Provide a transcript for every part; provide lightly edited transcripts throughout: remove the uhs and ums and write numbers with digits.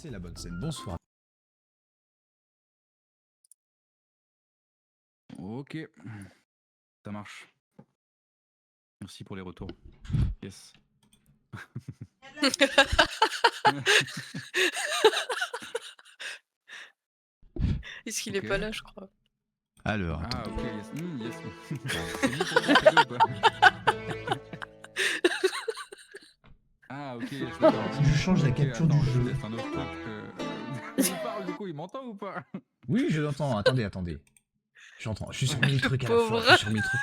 C'est la bonne scène. Bonsoir. Ok, ça marche. Merci pour les retours. Yes. Est-ce qu'il est pas là, je crois? Alors, Ah attends. ok, yes. Yes. C'est lui pour moi, c'est lui ou pas? Ah ok, je Faut que je change la capture du je jeu. teste un autre truc. Il parle du coup, il m'entend ou pas? Oui, je l'entends. Attendez. Je suis sur 1000 trucs à la fois. Pauvre. Je suis sur 1000 trucs.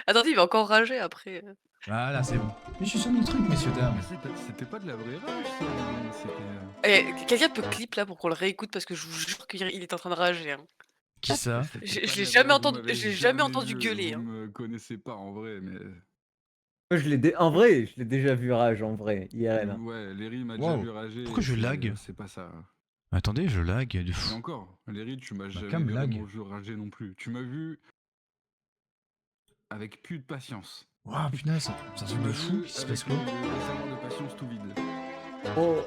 Attendez, il va encore rager après. Voilà, c'est bon. Mais je suis sur 1000 trucs, messieurs, dames. C'était pas de la vraie rage, ça. Quelqu'un peut clip là pour qu'on le réécoute parce que je vous jure qu'il est en train de rager. Hein. Qui ça? Je l'ai jamais entendu, gueuler. Vous Hein. me connaissez pas en vrai, mais. Moi, en vrai, je l'ai déjà vu rage en vrai, IRL. Ouais, Léry m'a déjà vu rager. Pourquoi je lag? C'est pas ça. Attendez, je lag de Et fou. encore, Léry, tu m'as jamais cam lag. vraiment vu rager non plus. Tu m'as vu avec plus de patience. Waouh, putain, ça Tu sonne m'as de fou. vu Il se avec passe quoi? le réservoir de patience tout vide. Oh,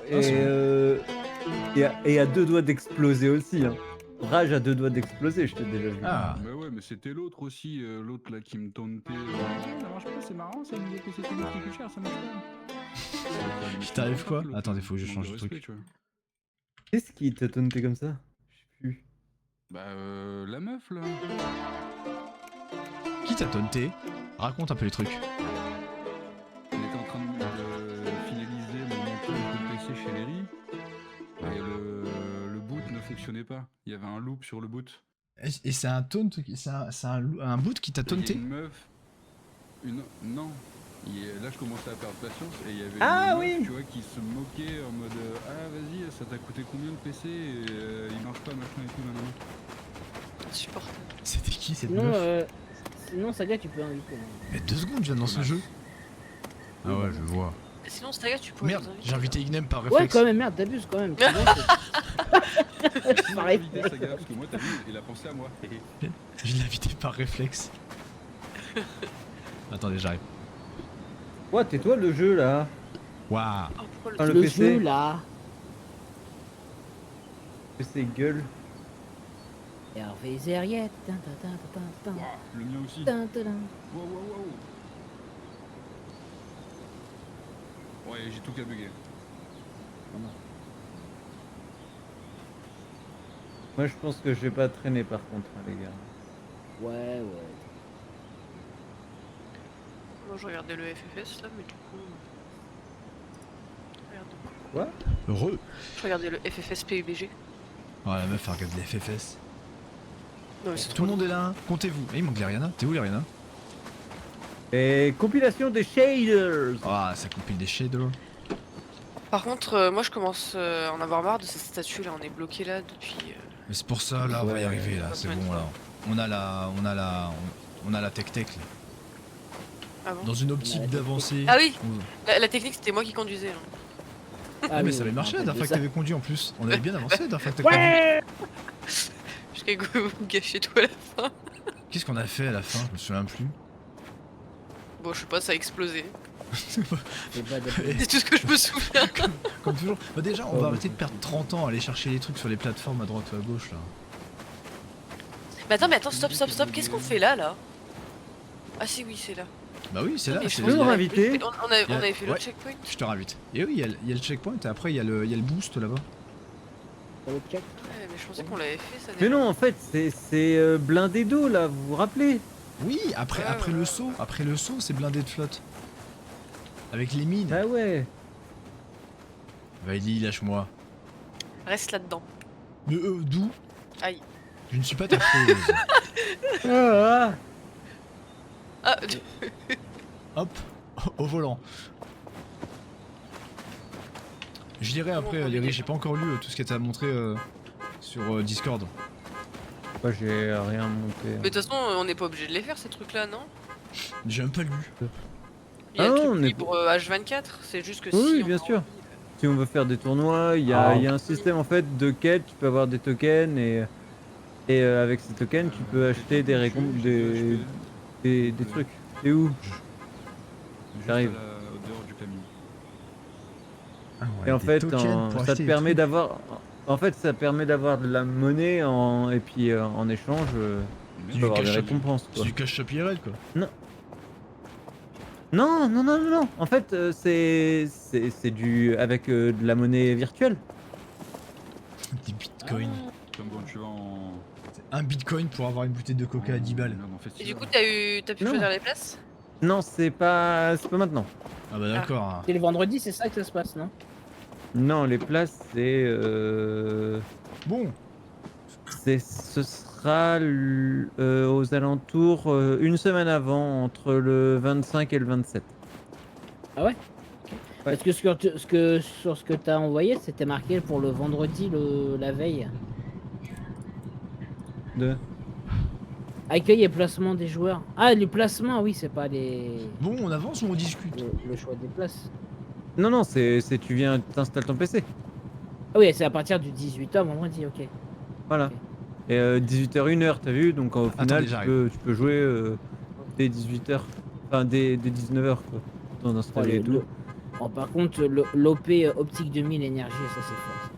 et à deux doigts d'exploser aussi. Hein. Rage à deux doigts d'exploser, je t'ai déjà vu. Ah, Bah ouais, mais c'était l'autre aussi, l'autre là qui me tauntait. Ça marche pas, c'est marrant, ça me dit que c'est tout qui coûte cher, ça marche pas. il t'arrive quoi? Attendez, faut que je change de truc. Qu'est-ce qui t'a taunté comme ça? Je sais plus. Bah la meuf là. Qui t'a taunté? Raconte un peu les trucs. On était en train de finaliser mon montage de PC chez Léry. Et le boot ne fonctionnait pas. Il y avait un loop sur le boot. Et c'est un taunt, c'est un boot qui t'a taunté? Une meuf. Non. Là je commençais à perdre patience et il y avait une meuf, tu vois, qui se moquait en mode ah vas-y, ça t'a coûté combien le PC et il marche pas machin et tout maintenant. Insupportable. C'était qui cette meuf? Sinon, Saga, tu peux inviter. Mais 2 secondes, je viens de lancer le jeu. Ah ouais, je vois. Sinon, Staga, tu pourrais. Merde, j'ai invité Ignem par Ouais, réflexe. quand même, merde, t'abuses quand même. C'est bon, c'est pareil. Invité Saga, parce que moi t'as vu, il a pensé à moi. Je l'ai invité par réflexe. Attendez, j'arrive. Ouais, tais-toi le jeu là. Waouh. Oh, pourquoi Ah, le... le Le PC. jeu là. PC gueule. Hervé Zeriette. Le mien aussi. Wow. Ouais, j'ai tout qu'à bugger. Moi, je pense que je vais pas traîner par contre, hein, les gars. Ouais. Moi, je regardais le FFS là, mais du coup. Regarde. Quoi? Heureux. Je regardais le FFS PUBG. Oh la meuf, elle regarde les FFS. Non, mais c'est Tout le monde est là, hein. Comptez-vous. Il manque l'Ariana. T'es où l'Ariana? Et compilation des shaders. Ah, ça compile des shaders. Par contre, moi je commence à en avoir marre de cette statue là, on est bloqué là depuis. Mais c'est pour ça, là, on va y Ouais. arriver, là. C'est bon, là. On a la tech-tech, là. Ah bon? Dans une optique d'avancer. Ah oui, la technique c'était moi qui conduisais. Hein. Ah, mais ça avait marché la dernière fois que t'avais conduit en plus. On avait bien avancé la dernière fois que t'as Ouais. Jusqu'à que vous me gâchiez tout à la fin. conduit. Qu'est-ce qu'on a fait à la fin? Je me souviens plus. Bon, je sais pas, ça a explosé. C'est pas de- C'est tout ce que je me souviens. Comme toujours. Bah déjà, on va arrêter de perdre 30 ans à aller chercher les trucs sur les plateformes à droite ou à gauche, là. Mais attends, stop, qu'est-ce qu'on fait là? Ah si, oui, c'est là. Bah oui, c'est là. Mais c'est je peux les- nous inviter. On avait fait le Ouais. checkpoint. Je te ravite. Et oui, il y a le checkpoint et après il y a le boost là-bas. Pour le check. Ouais, mais je pensais qu'on l'avait fait ça. Mais non, en fait, c'est blindé d'eau là, vous vous rappelez? Oui, après le saut. Après le saut, c'est blindé de flotte. Avec les mines. Ah ouais. Vaili, lâche-moi. Reste là-dedans. Mais d'où? Aïe. Je ne suis pas ta chose. Ah, Ah, Hop, au volant. Je dirais après, Léry, j'ai pas encore lu tout ce qu'elle t'a montré sur Discord. Moi j'ai rien monté. mais de toute façon, on n'est pas obligé de les faire ces trucs là, non? J'ai même pas lu. Il y a Ah le non, truc on est libre H24, c'est juste que Oui, si. bien on a sûr. envie, Si on veut faire des tournois, il y a un système en fait de quête, tu peux avoir des tokens et avec ces tokens tu peux acheter des récompenses, des trucs. Et où? Juste J'arrive. au dehors du camion. Ah ouais, Et en des fait, tokens pour ça acheter te des permet trucs. d'avoir. En fait, ça permet d'avoir de la monnaie et puis en échange, tu Du peux avoir des cash shop. récompenses C'est quoi. du cash shop IRL quoi. Non. Non, non, non, non, non. En fait, c'est du avec de la monnaie virtuelle. Des bitcoins. Comme quand tu vas en. C'est un bitcoin pour avoir une bouteille de coca à 10 balles. Merde, en Et festival. du coup, t'as pu Non. choisir les places? Non, c'est pas maintenant. Ah bah d'accord. C'est le vendredi, c'est ça que ça se passe, non? Non, les places, Bon, ce sera aux alentours une semaine avant, entre le 25 et le 27. Ah ouais? Ok. Parce que sur ce que t'as envoyé, c'était marqué pour le vendredi la veille. De... Accueil et placement des joueurs. Ah, le placement, oui, c'est pas bon, on avance ou on discute? le choix des places. Non, non, c'est tu viens, t'installes ton PC. Ah oui, c'est à partir du 18h vendredi, ok. Voilà. Ok. Et 18h, 1h, t'as vu? Donc au final, Attendez, tu j'arrive. peux jouer dès 18h. Enfin, dès 19h, quoi. T'en Oh, installer et tout. Oh, par contre, l'OP Optique 2000 énergie, ça c'est fort.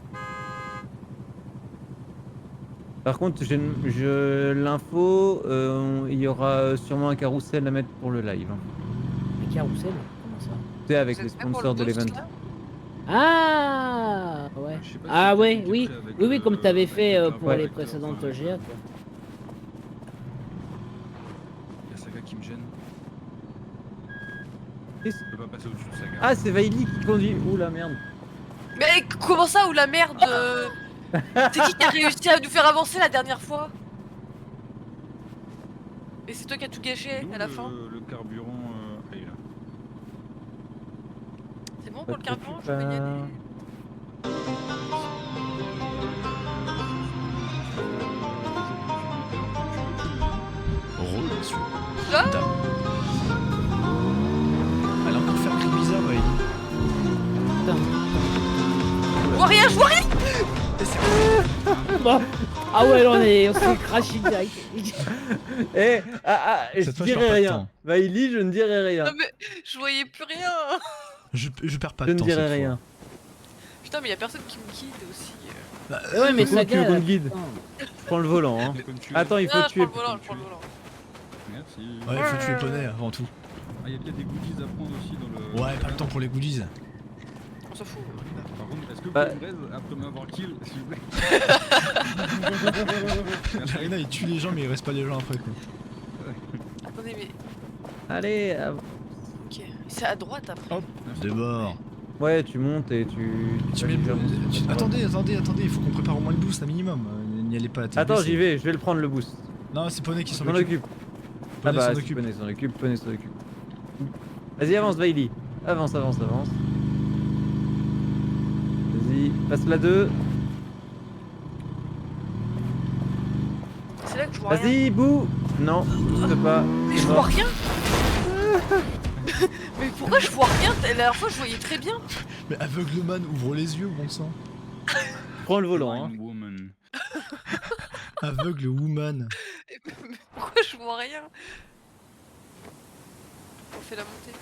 Par contre, l'info, il y aura sûrement un carrousel à mettre pour le live. Un carrousel? Comment ça? Tu sais, avec Vous les êtes prêts pour sponsors de le boost, l'event. là? Ah ouais. Je sais pas si Ah t'as ouais, fait oui. déjà avec, Oui, comme t'avais avec fait le pour carburant, les avec, précédentes enfin, avec, GA, quoi. Il y a Saga qui me gêne. Qu'est-ce- Je peux pas passer au-dessus de Saga. Ah, c'est Vaili qui conduit. Ouh la merde. Mais comment ça, ou la merde C'est qui a réussi à nous faire avancer la dernière fois? Et c'est toi qui as tout gâché D'où à la fin? Le carburant. Ah, il est là. C'est bon Pas pour le de carburant? Je pas. peux y aller? Re, monsieur. Ah Dame. Elle a encore fait un cri bizarre, bah, Putain. Je vois rien, je vois rien! Bon. Ah ouais, là on s'est craché direct. Eh, je Cette fois, je perds dirai pas de rien. temps. Vaili, je ne dirai rien. Non mais je voyais plus rien! Je perds pas Je de ne temps dirai cette rien. Putain, mais y'a personne qui me guide aussi. fois. Ouais, mais Pourquoi ça tu veux qu'on te gagne. guide? Je prends le volant. Hein. Comme tu Attends, il faut Non, je tuer. prends le volant, je prends le volant. Merci. Ouais, il faut tuer Poney avant tout. Ah, il y a peut-être des goodies à prendre aussi dans le. Ouais, pas le temps pour les goodies. On s'en fout. Par contre, est-ce que vous Bah- pouvez me raise après m'avoir kill, s'il vous plaît? Jarina il tue les gens mais il reste pas les gens après quoi. Attendez, mais. Allez. Ok. C'est à droite après. Hop, de bord. Ouais, tu montes et Tu mets le boost. Attendez, il faut qu'on prépare au moins le boost un minimum. N'y allez pas à tête Attends, baissée. j'y vais, je vais le prendre le boost. Non, c'est Poney qui Je s'en m'en occupe. occupe. Ah Poney bah, s'en si occupe. Poney s'en occupe, Poney s'en occupe. Vas-y, avance, Vaili. Avance, avance, avance. Vas-y, passe la 2. C'est là que je vois rien. Vas-y, bouh. Non, booste pas. Mais c'est je mort. vois rien! Mais pourquoi je vois rien? La dernière fois je voyais très bien! Mais aveugleman, ouvre les yeux, bon sang. Prends le volant, hein. Blind woman. Aveugle woman. Mais pourquoi je vois rien? On fait la montée.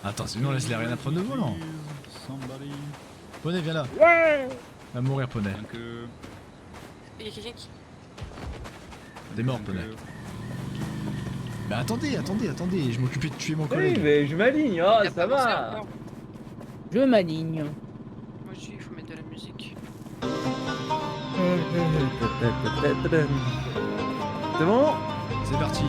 Attends, sinon laisse les rien à prendre le volant. Somebody. Poney, viens là. Ouais. Va mourir, Poney. Donc, Il y a quelqu'un qui. T'es mort, Poney. Bah attendez, je m'occupais de tuer mon Oui, collègue. mais je m'aligne, oh, Il a ça pas avancé va. encore. Je m'aligne. Moi je dis il faut mettre de la musique. C'est bon? C'est parti.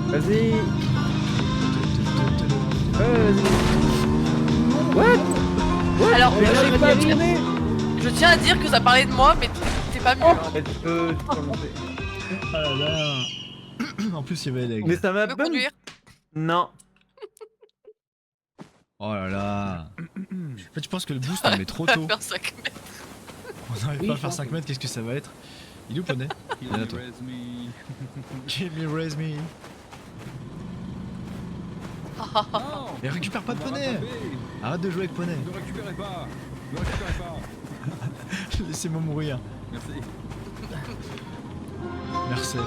Vas-y. Vas-y. What? Alors, Mais j'arrive pas à tourner. je tiens à dire que ça parlait de moi, mais t'es pas mieux. Hein. Mais tu peux monter. Ah là là. En plus, il y avait l'aigle. Mais ça m'a Tu peux bug. conduire? Non. Oh là là. En fait, je pense que le boost on le met trop On va tôt. faire 5 mètres. On n'arrive Oui, pas à je faire pense 5 que- mètres, qu'est-ce que ça va être? Il est où, Poney? Heal Viens là, me, toi. raise me. Give me, raise me. Non. Mais récupère pas de On m'a Poney. rattrapé. Arrête de jouer avec Poney. Ne récupérez pas. Ne récupérez pas. Laissez-moi mourir. Merci. Merci.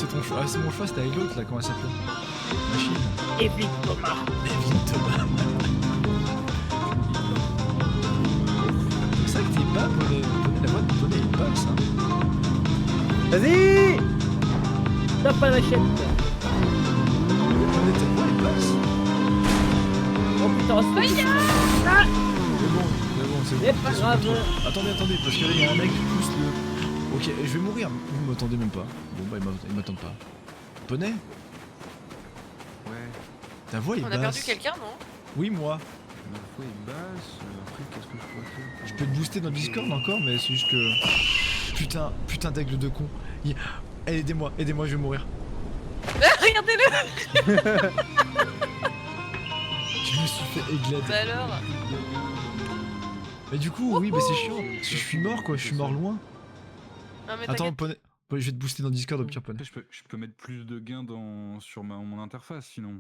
c'est ton choix. Ah, c'est mon choix, c'était avec l'autre là, comment elle s'appelle? Machine. Epic Thomas. Evelyne Thomas. C'est ça que t'es pas, Poney. La voix de Poney est pas ça. Vas-y. T'as pas la chaîne. Poney, ta voix est basse. Oh putain, c'est Mais bon, c'est bon. C'est pas grave. Attendez, parce que là, il y a un mec qui pousse le... Ok, je vais mourir. Vous m'attendez même pas. Bon bah, il m'attend pas. Poney, Ouais, ta voix est On basse. a perdu quelqu'un, non? Oui, moi. ma foi est basse. Après, qu'est-ce que je pourrais faire? Je peux te booster dans le Discord encore, mais c'est juste que... Putain d'aigle de con. Aidez-moi, je vais mourir. Regardez-le. Je me suis fait églade. Bah alors. Mais du coup, oui, mais c'est chiant. Parce que je suis mort, quoi. Je suis mort loin. Non mais Attends, t'inquiète. Poney. Je vais te booster dans le Discord au pire, Poney. Après, je peux mettre plus de gains sur mon interface sinon.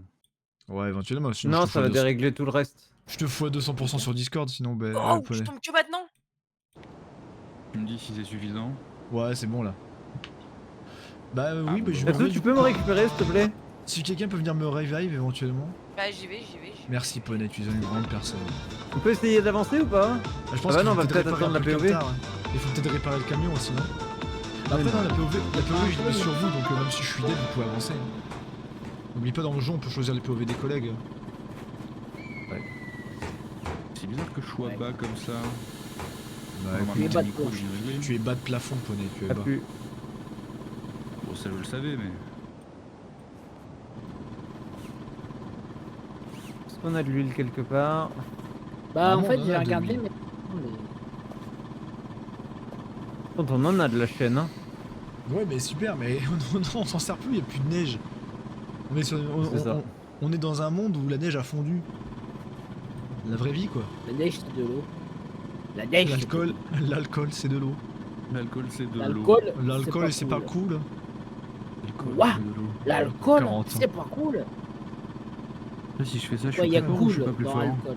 Ouais, éventuellement. Sinon, Non, je te ça va fous à 200. dérégler tout le reste. Je te fous à 200% sur Discord, sinon, ben, Oh, je Poney. tombe que maintenant. Tu me dis si c'est suffisant. Ouais, c'est bon là. Bah oui, bon, bah je bah, me Est-ce que tu peux me récupérer s'il te plaît? Si quelqu'un peut venir me revive éventuellement. Bah j'y vais. Merci Poney, tu es une grande personne. On peut essayer d'avancer ou pas? Bah, je Ah bah qu'il non, faut on va peut-être réparer attendre un la peu le POV. camtar, ouais. Il faut peut-être réparer le camion aussi, non? Après, non. non, la POV, je l'ai sur vous, donc même si je suis dead, vous pouvez avancer. N'oublie pas, dans le jeu, on peut choisir les POV des collègues. C'est bizarre que je sois Ouais. bas comme ça. Bah, Normalement, tu es le bas de micro, gauche. il est réglé. tu es bas de plafond, Poney, tu es Pas bas. plus. Bon, ça je le savais, mais. Est-ce qu'on a de l'huile quelque part? Bah en Vraiment, fait, on en j'ai a de regardé, l'huile. mais. Quand on en a de la chaîne, hein. Ouais, mais super, mais on s'en sert plus, il n'y a plus de neige. On est, C'est ça. on est dans un monde où la neige a fondu. La vraie vie, quoi. La neige, c'est de l'eau. La neige, c'est de l'eau. L'alcool, c'est de l'eau. L'alcool c'est de l'eau. L'alcool, L'alcool, c'est pas cool. cool. L'alcool, Ouah. c'est de l'eau. L'alcool, 40 ans. c'est pas cool. Là, si je fais ça, je Ouais, suis il y a plus fort ou je cool suis pas plus dans fort? l'alcool.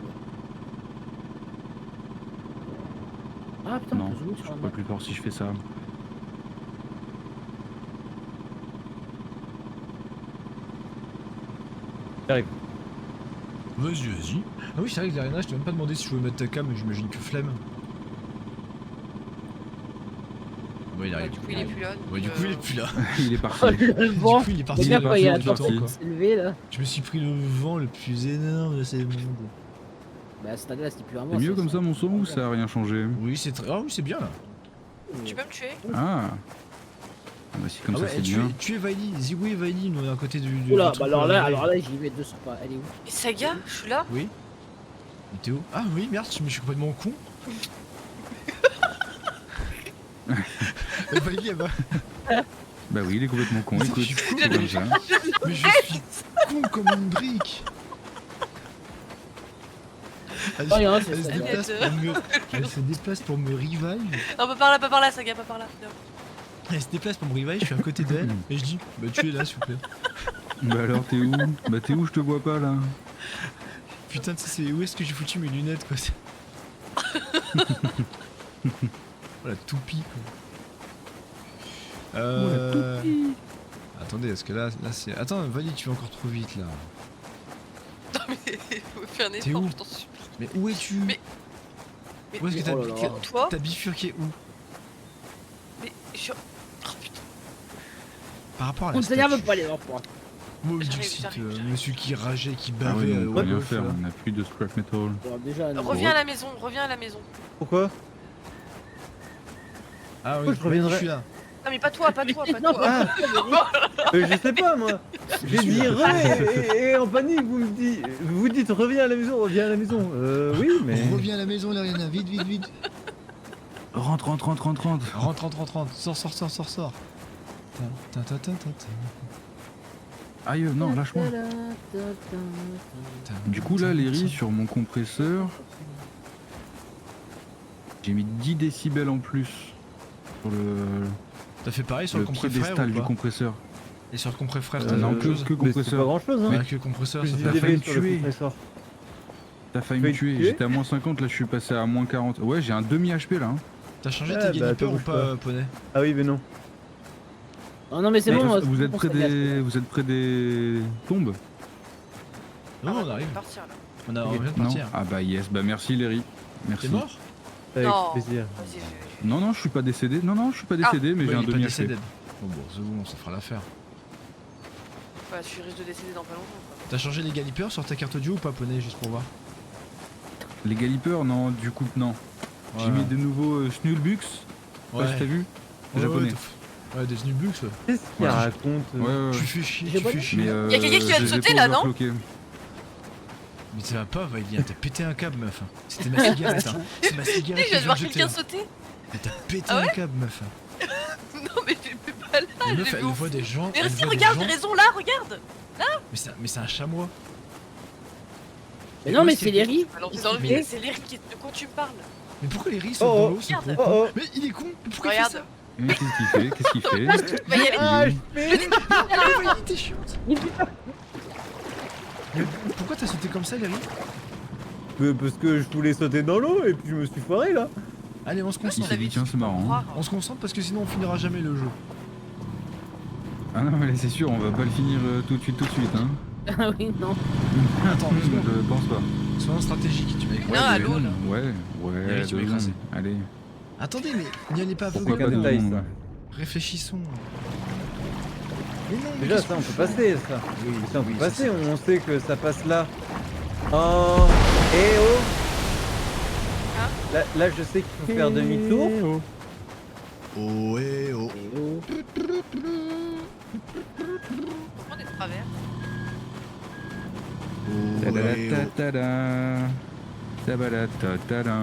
Ah putain, Non, on peut zoomer je sur la suis map. pas plus fort si je fais ça. J'arrive. Vas-y. Ah oui, c'est vrai que Ariana, je t'ai même pas demandé si je pouvais mettre ta cam, mais j'imagine que flemme. Ouais, il Bah, arrive. du coup il est plus là. Ouais, du coup, il est plus là. Il est parti. Oh le vent. Du coup, il est parti. Regarde il est quand il a parti, la il est parti. tempête s'élever là. Je me suis pris le vent le plus énorme de ces mondes. Bah cette année là, c'était plus un vent. C'est mieux comme ça mon saut ou ça a rien changé? Oui, c'est très. Ah oui, c'est bien là. Tu peux me tuer? Ah. Ah bah si comme Ah ça ouais, c'est tu bien. es Vaili, Ziwé et Vaili, nous on est à côté du. Oula, truc bah pour la alors revive. là j'y vais de ce pas. Elle est où? Et Saga, je suis là. Oui. Mais t'es où? Ah oui, merde, je suis complètement con. Vaili, elle va. Bah oui, il est complètement con, Mais écoute. je suis C'est comme ça. Mais je suis con comme une brique. Elle, Oh, rien, elle c'est se ça. déplace pour me... Elle se déplace pour me revive. Non, pas par là, Saga, pas par là. Non. Elle se déplace pour me revive, je suis à côté d'elle et je dis bah tu es là s'il vous plaît. Bah alors t'es où? Bah t'es où? Je te vois pas là. Putain, tu sais c'est où est-ce que j'ai foutu mes lunettes quoi. Oh la toupie quoi. Attendez, parce que là c'est. Attends, Vali, tu vas encore trop vite là. Non, mais faut faire un T'es effort, où? je t'en supplie. Mais où es-tu? Mais- Où est-ce que Oh là là. Toi? t'as bifurqué où? Mais je. Oh putain. Par rapport à la On s'énerve statue. pas les enfants. Moi, J'arrive, du site, j'arrive. monsieur qui rageait, qui Ah bavait ouais, on peut au rien golf, faire, là. on a plus de scrap metal. Alors déjà, non. Reviens à la maison, reviens à la maison. Pourquoi? Ah oui, Pourquoi je reviendrai je suis là. Non, mais pas toi, pas toi, pas Non, toi. pas Je sais pas moi. J'ai dit re et en panique vous dites reviens à la maison, reviens à la maison. Oui mais. On revient à la maison, Lariana, vite, vite, vite. Rentre. Rentre. Sors. Aïe, non, lâche-moi. Du coup là, les riz sur mon compresseur, j'ai mis 10 décibels en plus sur T'as fait pareil sur le le compresseur piédestal ou du pas? compresseur. Et sur le compresseur, t'as non, fait que- autre chose? que Mais c'est compresseur. pas grand chose hein. Ouais, que compresseur, Plus ça d'idées fait... failli me sur le tuer. compresseur. T'as failli Tu me vas tuer, tuer j'étais à moins 50, là je suis passé à moins 40. Ouais, j'ai un demi HP là. Hein. T'as changé Ouais, tes bah, galipers te ou bouge pas, Poney? Ah oui mais non. Oh non mais c'est Mais bon. vous êtes bon, près ça gâche. vous êtes près des tombes? Non, on va arrive. partir là. On vient de Non. partir. Ah bah yes, bah merci Léry. Merci. T'es mort? Avec Non. plaisir. Vas-y, Non, je suis pas décédé. Non, je suis pas décédé, mais Ouais, j'ai un il est pas demi décédé. HP. Bon, c'est bon, ça fera l'affaire. Bah, tu risques de décéder dans pas longtemps. Quoi. T'as changé les galipeurs sur ta carte audio ou pas, poney, juste pour voir? Les galipeurs, non, du coup, non. J'ai Ouais. mis de nouveaux Snullbux. Je sais pas si t'as vu. Ouais, Japonais. Ouais, des Snubbux, ouais. Qu'est-ce qu'il Ouais. raconte Ouais. Tu fais chier, J'ai tu pas fais dit. chier. Mais Y a quelqu'un qui vient de je les ai sauter, pas là, non overclockés. Mais ça va pas, Vailien, t'as pété un câble, meuf. C'était ma cigarette, hein. C'est ma Tu sais, cigarette je que viens je de voir viens de quelqu'un jeter. sauter. Mais t'as pété Ah un ouais câble, meuf. Non, mais j'étais pas là. La j'ai meuf, vu elle au voit fond. des gens. Mais elle si, voit des regarde, gens. j'ai raison là, regarde. Mais c'est un chamois. Mais non où mais est-ce c'est qu'il est les riz. Alors, Qu'est-ce dans le qu'il vide, fait c'est l'Eric qui. De quoi tu me parles? Mais pourquoi les riz sont Oh, dans oh. l'eau, ce Regarde. con? Oh, oh. Mais il est con. Pourquoi il fait Regarde. ça? Mais qu'est-ce qu'il fait? Qu'est-ce qu'il fait? Bah, y a les- Ah, Vailien, t'es chiante. Mais pourquoi t'as sauté comme ça, Larry? parce que je voulais sauter dans l'eau et puis je me suis foiré là. Allez, on se Il concentre. s'est dit, tiens, c'est marrant. Croire. On se concentre parce que sinon on finira jamais le jeu. Ah non, mais là, c'est sûr, on va pas le finir tout de suite, hein. Ah oui non. Attends, 2 secondes. Je pense pas. Soyons stratégiques, tu m'as écouté. Non, à l'eau, deux là. secondes. Ouais, Eric, tu m'as 2 écrasé. secondes. Allez. Attendez, mais n'y allez pas Pourquoi aveugle. pas qu'un deux détail, secondes, ça. ouais. Réfléchissons. Mais non, mais Déjà qu'est-ce ça on qu'on peut fait? passer ça. Oui, Ça on peut oui, passer, c'est ça. on sait que ça passe là. Oh eh oh Hein là je sais qu'il faut faire demi-tour. Oh, eh, oh. Et oh. Prends des travers. Oh, eh, oh. Ta-da-da-ta-ta-da. Ta-ba-da-ta-ta-da.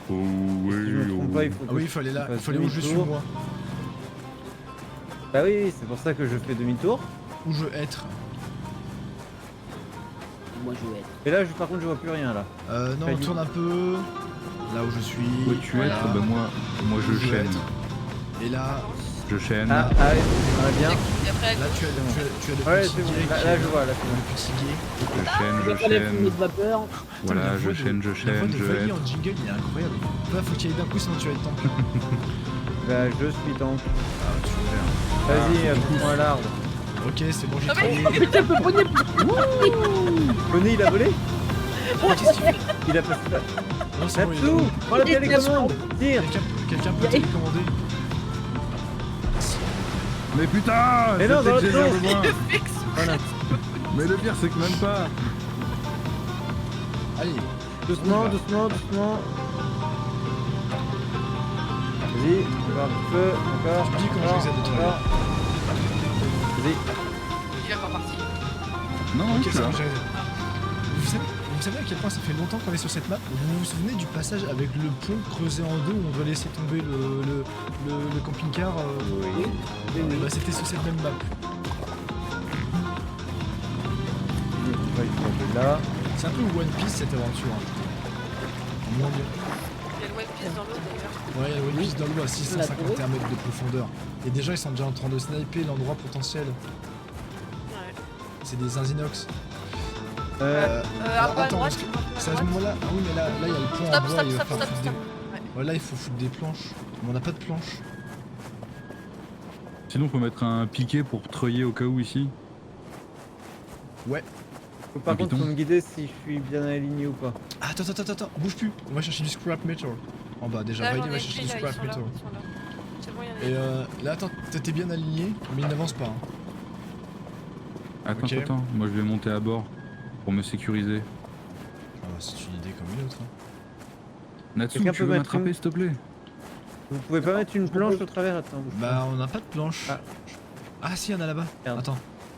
Oh, Si je me trompe pas, il faut Ah que oui, je il fallait là, il fasse fallait où je suis demi-tour. moi. Bah oui, c'est pour ça que je fais demi-tour. Où je veux être. Moi je vais être. Et là par contre je vois plus rien là. Non, on Caillou. tourne un peu. Là où je suis. Où tu es? Voilà. Bah moi je Où je veux chaîne. être. Et là, Je chaîne. Ah ouais, on a bien. Et après, là tu as le Ouais petit c'est bon, gay là, qui là est- je vois là c'est bon. le petit gay. Je Je chaîne, vais je pas la fumée chaîne. de vapeur. Voilà, Putain, la je voix de- chaîne, La voix de je Vailly vais. en jingle, il est incroyable. Là, faut qu'il y ait d'un coup, sinon tu vas être tank. Bah je suis tank. Ah, tu verras. Vas-y, pousse-moi l'arbre. Ok, c'est bon, j'ai Ah, mais- trouvé. Putain le poney. Bonnet il a volé. Qu'est-ce qu'il fait? Il a passé là. Non, c'est bon, il est Là-dessous. bon. Prends la télécommande. Tire. Quelqu'un peut télécommander? Mais putain! Mais non, c'était dans que l'autre j'ai besoin. fixe. Voilà. Mais le pire c'est que même pas. Allez, Doucement, doucement, doucement. Vas-y, encore un petit peu, encore. Tu me dis comment encore, j'exagère de toi, encore. Vas-y. Il est encore parti. Non, ok, je suis ça là. va, j'ai raison. Vous savez à quel point ça fait longtemps qu'on est sur cette map? Vous vous souvenez du passage avec le pont creusé en deux où on doit laisser tomber le camping-car Oui. Et bah, c'était sur cette même map. Il faut aller là. C'est un peu One Piece cette aventure. Hein. En moins bien. Il y a le One Piece dans l'eau d'ailleurs. Ouais, il y a One Piece dans l'eau à La 651 mètres de profondeur. Et des gens ils sont déjà en train de sniper l'endroit potentiel. Ouais. C'est des Inzinox. Un peu à attends, droite, parce que un peu à c'est à ce droite. moment-là. Ah oui, mais là il y a le pont en Stop, bois. stop, il va stop, falloir stop, foutre stop. des... Ouais. Ouais, là il faut foutre des planches. Mais on n'a pas de planches. Sinon, faut mettre un piquet pour treuiller au cas où ici. Par Un contre, piton. faut me guider si je suis bien aligné ou pas. Ah, attends, bouge plus. On va chercher du scrap metal. En bas déjà, Là, Vailly j'en va ai chercher pris, du là, ils scrap sont là, metal. ils sont là. C'est bon, il y en a. Et là attends, t'es bien aligné, mais il n'avance pas. Hein. Attends, Ok. attends. Moi, je vais monter à bord pour me sécuriser. Ah, c'est une idée comme une autre. Hein. Natsu, Quelqu'un tu peut veux mettre m'attraper, une- s'il te plaît? Vous pouvez pas mettre une planche au travers? Attends, bouge pas. Bah on n'a pas de planche. Ah. Ah si, il y en a là-bas. Merde. Attends.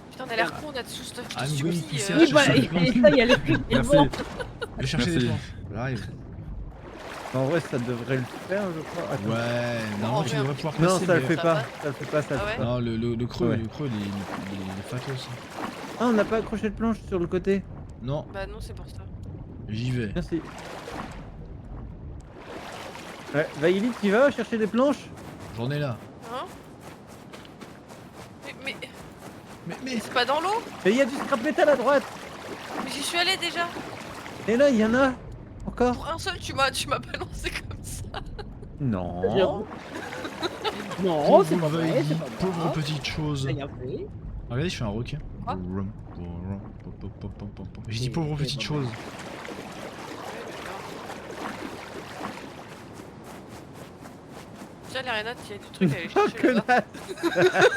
Putain, on a l'air con d'être sous ce Ah, nous, oui, pousser Oui, bah, chercher et des planches. ça, il y a le Merci. vent. Je vais chercher des Merci. planches. J'arrive. En vrai, ça devrait le faire, je crois. Attends. Ouais, normalement tu ouais. devrais pouvoir Non, passer. ça le mais- fait Ça pas. va Ça le fait pas, ça le Ah fait ouais pas. Non, le creux, Ouais. il est fatos. Ah, on n'a pas accroché de planche sur le côté. Non, Bah non, c'est pour ça. j'y vais. Merci. Ouais, Vaïli, tu vas chercher des planches? J'en ai là. Hein mais Mais c'est pas dans l'eau? Et il y a du scrap metal à droite. Mais j'y suis allé déjà. Et là, il y en a. Encore? Pour un seul, tu m'as balancé comme ça. Non. J'avoue. Non, c'est pas vrai, veuille, c'est pas pauvre moi. petite chose. J'ai rien fait. Regardez, je suis un requin. Quoi Je dis pauvre petite chose. Tiens, Lariana, il y a du truc à aller Oh, chercher là-bas. connasse.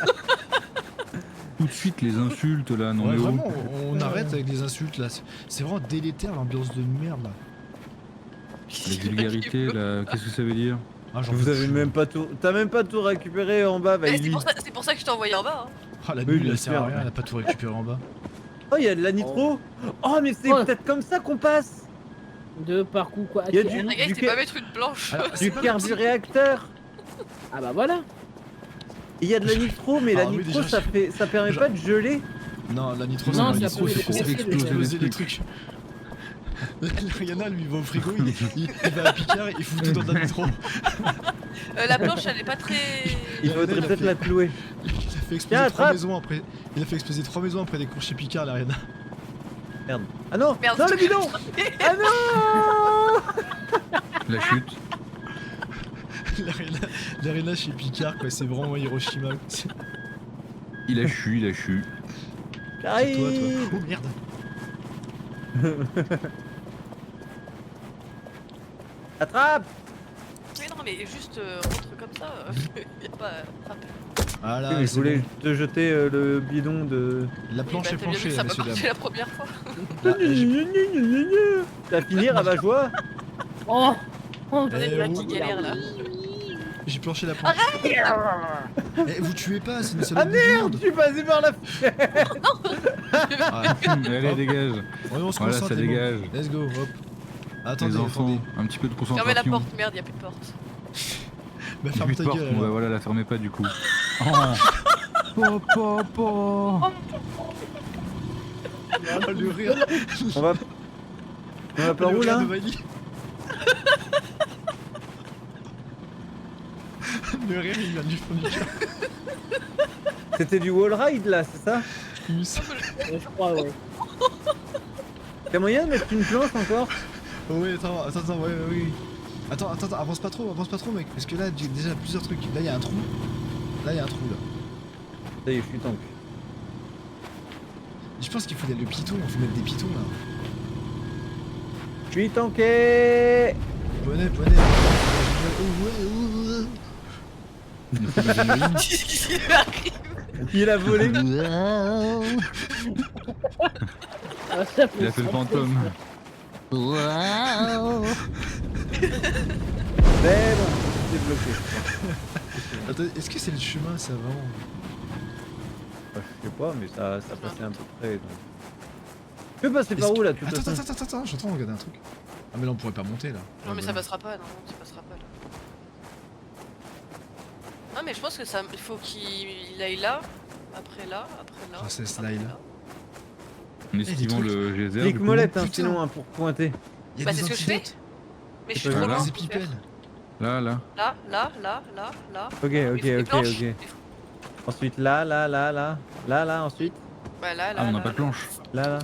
Tout de suite les insultes là, non Ouais, mais oh. vraiment, on arrête avec les insultes là. C'est vraiment délétère l'ambiance de merde là. La vulgarité là, qu'est-ce que ça veut dire? Ah, j'en Vous peux avez plus. même pas tout. T'as même pas tout récupéré en bas, Eh, Vaili. c'est pour ça que je t'ai envoyé en bas. Hein. Ah, la Oui, nulle, bien elle sert à sûr. rien, elle a pas tout récupéré en bas. Oh, il y a de la nitro. Oh, mais c'est Oh. peut-être comme ça qu'on passe. De parcours quoi. Il y a Ok, du- un- Les gars, il Du sait pas ca- mettre une planche. Alors, c'est Du pas carburéacteur. Ah bah voilà. Il y a de la nitro, mais la Ah oui, nitro déjà, ça permet pas de geler. Non, la nitro, Non, c'est ça la nitro, peut il faut exploser les les trucs. Rihanna, lui, il va au frigo, il va à Picard, il fout tout dans de la nitro. La planche, elle est pas très. Il faudrait il a peut-être fait- la clouer. Il a fait Tiens, exploser 3 attrape. maisons après. Il a fait exploser 3 maisons après des cours chez Picard, la Rihanna. Merde. Ah non, Merde. non le bidon. Ah non. La chute. La Rihanna chez Picard, quoi, c'est vraiment Hiroshima. C'est Il a chu. toi, J'arrive. toi. Oh merde. Attrape. Mais non, mais juste rentre comme ça. Y a pas. Ah là, Oui, mais je c'est voulais bon. te jeter le bidon de. La planche est T'as bien vu planchée, que ça m'a messieurs marché dames. la première fois. Là, j'ai- Tu vas finir à ma joie. Oh, oh Attendez, Eh, la oh. petite galère là. J'ai planché la planche. Eh, vous tuez pas, c'est une Ah salope de merde, viande. je suis passé par la fenêtre. Ah, Allez, dégage. on se Voilà, concentre, ça les dégage. bons. Let's go, hop. Attendez, Les enfants, attendez. un petit peu de Fermez la concentration. porte, merde, y a plus de porte. Bah, Plus ferme de ta porte, gueule. bon, bah alors. voilà, la fermez pas du coup. Oh. Oh, le rire. On va. On va par Le où rire là? de Vaili. Le rire, il vient du fond du cœur. C'était du wall ride là, c'est ça? Il me semble. je crois, ouais. Y'a moyen de mettre une planche encore? Oh, oui, attends, ouais, oui. Attends, avance pas trop, mec. Parce que là, j'ai déjà plusieurs trucs. Là, il y a un trou. Là. Ça y est, je suis tank. Je pense qu'il faut le piton, il faut mettre des pitons là. Je suis tanké. Poney. Qu'est-ce qui lui arrive? Il a volé. Ah, ça Il a fait le fantôme. Mais bon, c'est bloqué. Attends, est-ce que c'est le chemin ça vraiment? Enfin, je sais pas, mais ça passait à peu près. Donc. Tu peux passer par où là, de toute façon? Attends, je suis en train de regarder un truc. Ah mais là on pourrait pas monter là. Non, mais ça passera pas, non, ça passera pas là. Non, mais je pense que ça. Il faut qu'il aille là, après là, après là. Princesse après Laila. là. En esquivant trucs. le geyser. Clique du coup. molette hein, putain. sinon hein, pour pointer. Il y a Bah, des c'est ce que je fais. antidotes. Mais je C'est suis pas trop grave. loin. Des pour faire. épipènes. Là. Là. Ok, Il faut des planches. ok. Ensuite là, ensuite. Bah là, Ah, on n'a là, pas de planche. Là.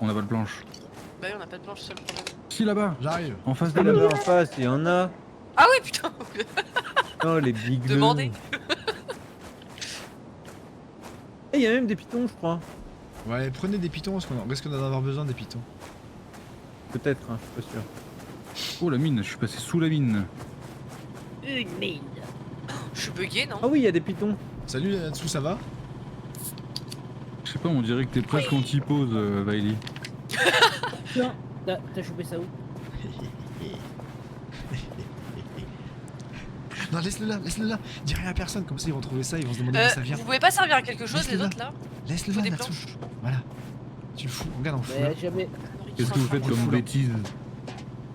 On n'a pas de planche. Bah oui, on n'a pas de planche, c'est le problème. Si, là-bas, J'arrive. en face de Et là. là-bas en face, il y en a. Ah oui, putain. Oh les big Demandez. Et il y a même des pitons, je crois. Ouais, prenez des pitons parce qu'on risque d'en avoir besoin des pitons. Peut-être, hein, je suis pas sûr. Oh, la mine, je suis passé sous la mine. Une mine. Je suis bugué, non? Ah oui, il y a des pitons. Salut là-dessous, ça va? Je sais pas, on dirait que t'es presque anti-pause, Vaili. Tiens, t'as chopé ça où? Non, laisse-le là. Dis rien à personne, comme ça ils vont trouver ça, ils vont se demander d'où ça vient. Vous pouvez pas servir à quelque chose, les Laisse-le autres là? Laisse-le faut là, des là-dessous. planches. Voilà. Tu le fous, regarde en fou là. Mais jamais. Qu'est-ce que vous faites comme bêtise?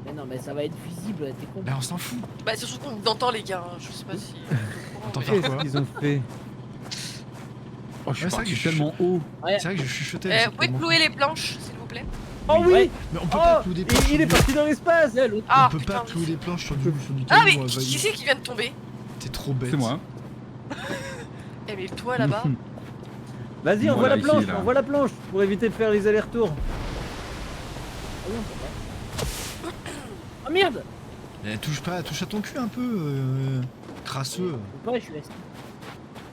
Mais non, mais ça va être visible, t'es con. Bah on s'en fout. Bah, c'est surtout qu'on entend les gars, hein. Je sais pas si. On t'entend mais- quoi? Qu'est-ce qu'ils ont fait? Oh, je suis Ouais, c'est parti vrai que tellement haut. C'est vrai que je chuchotais. Vous pouvez clouer les planches, s'il vous plaît? Oh oui, Ouais. Mais on peut Oh, pas clouer des planches. il est parti dans l'espace. Là, l'autre. Ah, On peut putain. pas clouer des planches sur du Ah, mais caillou, qui Vaili. c'est qui vient de tomber? T'es trop bête. C'est moi. Eh, mais toi là-bas. Vas-y, envoie Voilà, la planche, ici, là. envoie la planche pour éviter de faire les allers-retours. Ah oui, on peut pas. Ah merde. Eh, touche à ton cul un peu. crasseux. Ou pas, je suis resté.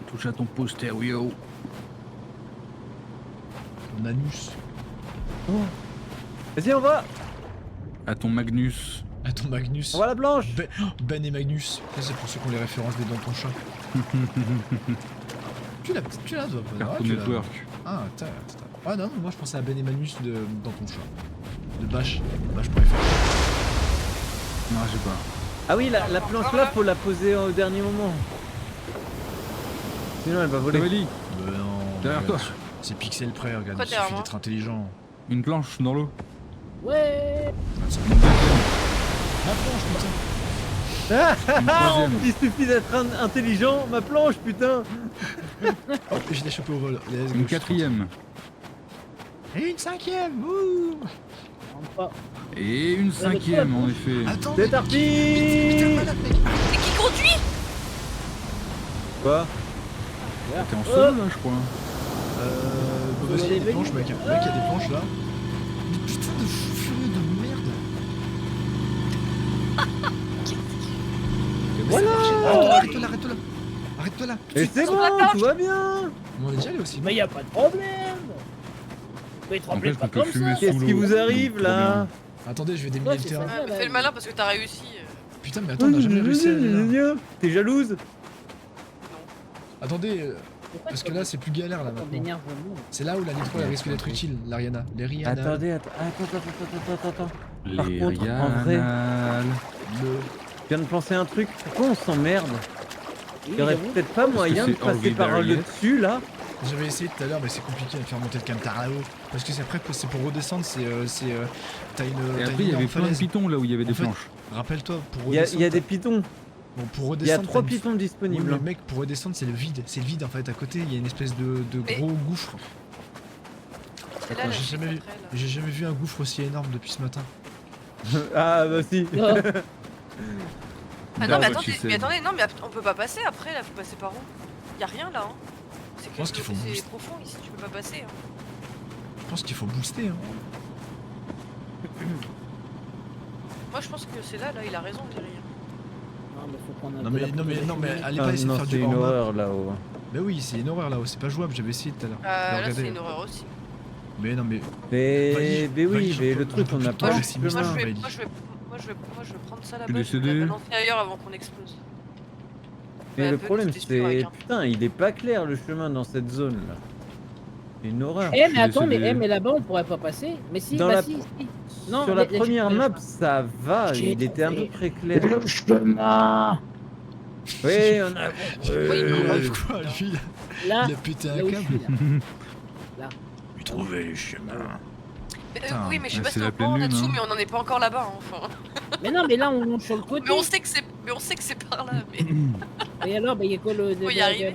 Touche à ton postério. Ton anus. Vas-y, on va. À ton Magnus. À ton Magnus. On va à la blanche. Ben et Magnus. Ça, c'est pour ceux qui ont les références des dans ton chat. Tu l'as, toi. Cartoon tu l'as. Network. Ah, t'as. Ah non, moi je pensais à Ben et Magnus dans ton chat. De Bash. Bash.fr. Non, j'ai pas. Ah oui, la planche là, faut la poser au dernier moment. Sinon, elle va voler. Cavali, Mais non. derrière regarde, toi. C'est pixel près, regarde. Quoi Il derrière suffit moi d'être intelligent. Une planche dans l'eau. Ouais. Une deuxième. Ma planche, putain. Une troisième. Il suffit d'être intelligent, ma planche, putain. Oh, je l'ai chopé au vol. Let's go, Une je suis quatrième. tranquille. Et une cinquième. Ouh. Rentre pas. Et une cinquième en effet. Attends. C'est mais- parti. Putain, malade, mec. C'est qui conduit? Quoi? T'es en solo là, je crois. Vas-y, il y a des venu. planches, mec. Mec, il y a des planches là. Mais putain de fou furieux de merde. Voilà. Arrête-toi là, arrête-toi là. Arrête-toi là. Et c'est bon, tout va bien. On est déjà allé aussi. Mais y a pas de problème. Mais te En rappelez fait, pas on peut comme fumer ça. sous Qu'est-ce qui l'eau. vous arrive là? Attendez, je vais déminer Ouais, le c'est terrain. ça. Ah, mais fais le malin parce que t'as réussi. Putain, mais attends, on a jamais réussi à aller là. T'es jalouse? Attendez, Pourquoi parce tu que là c'est plus galère là t'en maintenant. d'énerve le monde? C'est là où la nitro elle risque d'être utile, l'Ariana. Les Rihanna. Attendez, attends. Par Les contre, en vrai- Rihanna. Je viens de penser un truc. Pourquoi on s'emmerde? Oui, Il y aurait j'avoue. peut-être pas moyen de c'est passer par Orville le Darius. dessus là? J'avais essayé tout à l'heure, mais c'est compliqué de faire monter le camtar là-haut. Parce que c'est après, c'est pour redescendre, t'as une. Et t'as après, une il y avait énorme plein de falaise. pitons là où il y avait des En fait, planches. Rappelle-toi, pour Il y redescendre. a des pitons. Bon, pour Il y a redescendre. 3 t'as une- pitons Oui, disponibles. mais mec, pour redescendre, c'est le vide. C'est le vide en fait. À côté, il y a une espèce de Mais- gros gouffre. C'est là, Attends, la j'ai chute jamais vu. après, là. J'ai jamais vu un gouffre aussi énorme depuis ce matin. Ah bah si. Oh, Ah non, mais What attendez, she said. mais attendez, non, mais on peut pas passer après là, faut passer par où? Y'a rien là, hein. C'est pense qu'il faut c'est booster. profond ici, tu peux pas passer. Hein. Je pense qu'il faut booster. Hein. Moi je pense que c'est là, il a raison, Thierry. Non, mais faut prendre un Non peu mais, la non mais, non mais, précaution. allez Ah pas essayer de non, faire c'est du une hors-map. horreur là-haut. Bah oui, c'est une horreur là-haut, c'est pas jouable, j'avais essayé tout à l'heure. Là Regardez. c'est une horreur aussi. Mais non mais. Mais Valide, oui, valide, mais je le peux- truc, je on peux n'a plus pas toi, le je suis Moi Putain, je chemin. vais, Bailey. moi je vais prendre ça Tu là-bas, je vais décédé la balancer ailleurs avant qu'on explose. Mais Ouais, le un peu, problème, tout est sûr avec, c'est. hein. Putain, il est pas clair le chemin dans cette zone là. C'est une horreur. Eh, mais suis attends, décédé. mais là-bas on pourrait pas passer. Mais si, Dans bah la- si, si. Non, Sur la les- première les- map, ça va, J'ai il était à peu trouvé près clair. Le chemin. Oui, on a. Quoi, lui, Là, il a pété un là où je suis, câble. là. Lui trouver les chemins. Mais, Putain, oui, mais je sais ouais, pas c'est si la on pleine prend lune, là-dessous, hein. mais on en est pas encore là-bas. Hein, enfin. Mais non, mais là on monte sur le côté. Mais on sait que c'est par là. Mais... Et alors, bah y a quoi le. Faut y arriver.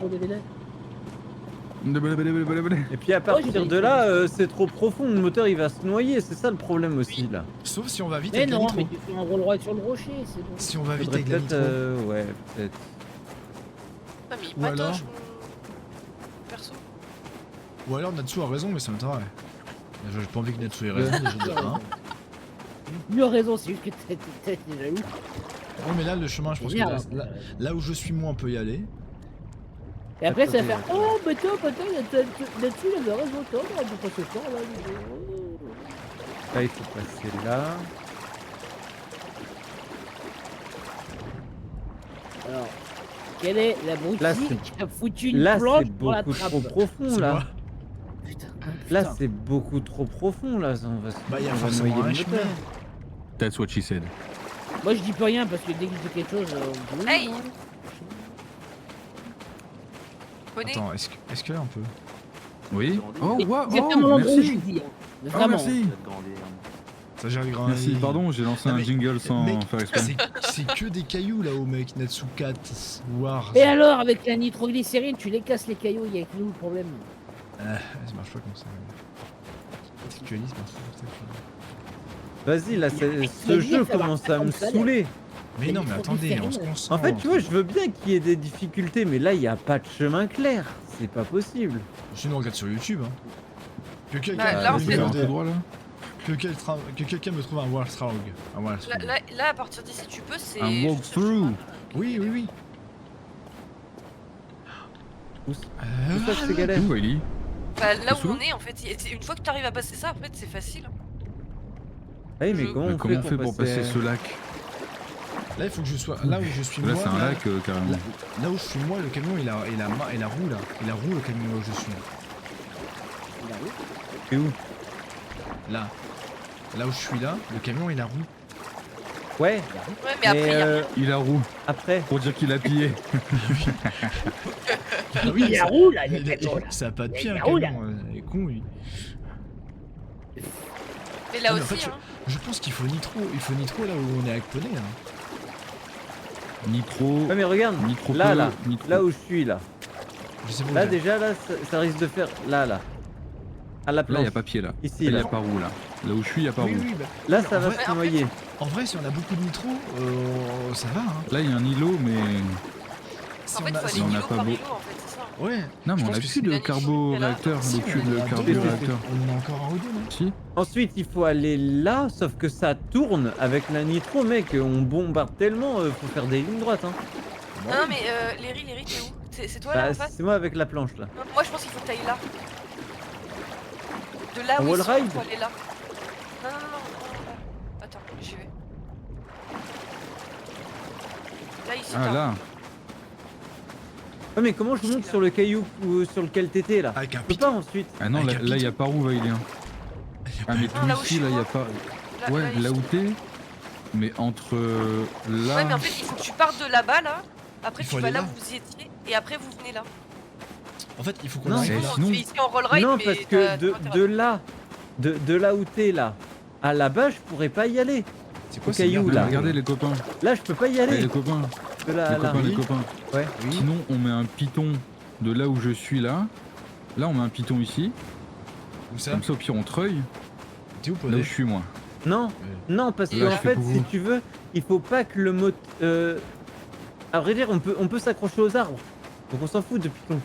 Et puis à partir de là, c'est trop profond, le moteur il va se noyer, c'est ça le problème aussi là. Sauf si on va vite Mais avec la non, nitro. mais tu fais un roll droit sur le rocher, c'est bon. Si on va vite Faudrait avec la peut-être. nitro. Ouais, peut-être. Ah, mais il Ou alors- patoche mon perso. Ou alors Natsu a raison, mais ça m'intéresse. J'ai pas envie que Natsu ait raison, déjà de un. Mieux raison, c'est juste que t'es jaloux. Non mais là le chemin, je pense que Bien, là où je suis moi on peut y aller. Et après, ça va faire oh, mais toi, là-dessus, il avait raison, toi, là, de pas ce temps, là. Là il faut passer là. Alors, quelle est la Là, boutique c'est- qui a foutu une Là planche c'est pour la beaucoup trappe? trop profond C'est là. moi. Putain, Là putain. c'est beaucoup trop profond là, on va, Bah il y a on va forcément noyer un le chemin. moteur. That's what she said. Moi, je dis plus rien parce que dès que je dis quelque chose, on dit Hey non. Poney. Attends, est-ce que là on peut? Oui. Oh, Mais wow, exactement oh, l'endroit où je merci. dis. Hein. Mais Oh, vraiment. merci. Ça gère les grands. Merci, pardon, j'ai lancé Non, un mais- jingle sans mec, faire exprès. c'est que des cailloux là-haut mec, Natsu 4, War. Et alors, avec la nitroglycérine, tu les casses les cailloux, il y a que nous le problème. Ça marche pas comme ça. Sexualisme, Vas-y là, ce jeu commence à me saouler. Mais non mais attendez, on se concentre. En fait, tu vois, je veux bien qu'il y ait des difficultés, mais là il n'y a pas de chemin clair. C'est pas possible. Sinon on regarde sur YouTube hein. Que quelqu'un Bah, là, en me fait- trouve tout droit là. que quelqu'un me trouve un Warthog. Un Warthog. Là, à partir d'ici, tu peux, c'est. Un walkthrough. Oui, oui, oui. Où ça que c'est galère? Où Ellie? Bah là sous où l'eau on est en fait, une fois que tu arrives à passer ça, en fait c'est facile. Ah oui, mais Je- comment Mais on comment on fait fait pour passer ce lac? Là, il faut que je sois là où je suis Là moi. c'est un là- lac carrément. Là où je suis moi, le camion il a roue là. Il a roue le camion là où je suis. Il a où? C'est où? Là. Là où je suis là, le camion il a roue. Ouais, Ouais, mais après, il y a... Il a roue, après. pour dire qu'il a pillé. Ah oui, Il a ça- roue là, le il a- camion là. Ça a pas de pied Il un a roue, là. camion, il est con lui. Mais là Ah, mais en aussi, fait, hein. Je pense qu'il faut nitro là où on est actonné là. Nitro. Ouais, mais regarde, Nitro là, peu, là, nitro. là où je suis là. Je sais pas où Là j'ai. déjà, là, ça risque de faire. Là, là. À la Là, il planche. a pas pied là. Ici, Là, il là. a pas roue là. Là où je suis, il y a pas Oui, roue. oui, bah, Là, oui, ça en va vrai- se noyer. En vrai, si on a beaucoup de nitro, ça va hein. Là, il y a un îlot, mais. Si En fait, on a- faut si aller on a îlot pas par beau- îlot, en fait, c'est ça. Ouais. Non, mais Je on pense a que plus c'est de la carbo-réacteur, Si, le on cube en de a deux, carbo-réacteur. On en a encore un ou deux, non? Si. Ensuite, il faut aller là, sauf que ça tourne avec la nitro, mec. On bombarde tellement, faut faire des lignes droites. Hein. Non, non, mais Léry, t'es où? C'est toi là Bah, en face? c'est moi avec la planche là. Non, moi je pense qu'il faut que t'ailles là. De là En où wall ils sont, ride faut aller là. Non, non, non, non. Attends, j'y vais. Là, ici, Ah, là. Ouais, mais comment je monte sur le caillou sur lequel t'étais là? Avec un Je peux piton. pas ensuite. Ah non, Avec là, un là, il y a piton. pas roue, Vailien. Ah, mais Non, tout là où je ici, suis, là, il y a moi. pas. Là, Ouais, ils là sont. où t'es. Mais entre là. Ouais, mais en fait, il faut que tu partes de là-bas, là. Après, Il faut tu vas aller là là. où vous y étiez. Et après, vous venez là. En fait, il faut qu'on Non, arrive mais là. sinon- Tu es ici en roll ride, Non, mais parce t'as- que t'as de, pas intérêt de à- là, de là où t'es là, à là-bas, je pourrais pas y aller. C'est au quoi ces caillou, merdes là. Regardez les copains. Là, je peux pas y Eh, aller. les copains. De là à Les là. copains, les oui. copains. Ouais. Oui. Sinon, on met un piton de là où je suis là. Là, on met un piton ici. Où ça? Comme ça, au pire, on treuille. T'es où, Là où Podé? je suis, moi. Non, non, parce Là, que je en fais fait, pour si vous. tu veux, il faut pas que le mot. À vrai dire, on peut s'accrocher aux arbres. Donc on s'en fout de piton.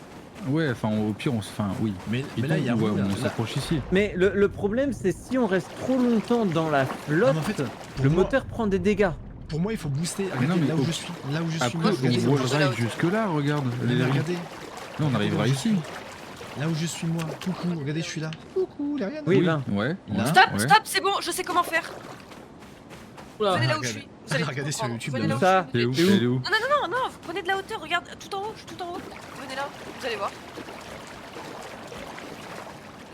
Ouais, enfin, au pire, on se. Enfin, oui. Mais Piton, là, il y a ouais, roue, là. on Là. s'approche ici. Mais le problème, c'est si on reste trop longtemps dans la flotte, Ah, mais en fait, pour le moi- moteur prend des dégâts. Pour moi, il faut booster. Mais non, Regardez, mais là où au- je suis. Là où je suis. Après, moi, on regardez, faut roll bouger la ride hauteur. jusque là, regarde. regardez. Là, on arrivera ici. Là où je suis moi. Coucou, regardez, je suis là. Coucou, les rien. Oui, là. Ouais. Là. ouais, Stop, ouais. stop, c'est bon, je sais comment faire. Oula. Venez là où je regardez. suis. Vous allez tout Regardez sur comprendre. YouTube, Venez là. là où Ça, je suis. T'es où T'es où Elle est où Non, non, non, non, vous prenez de la hauteur, regarde, tout en haut, je suis tout en haut. Venez là, vous allez voir.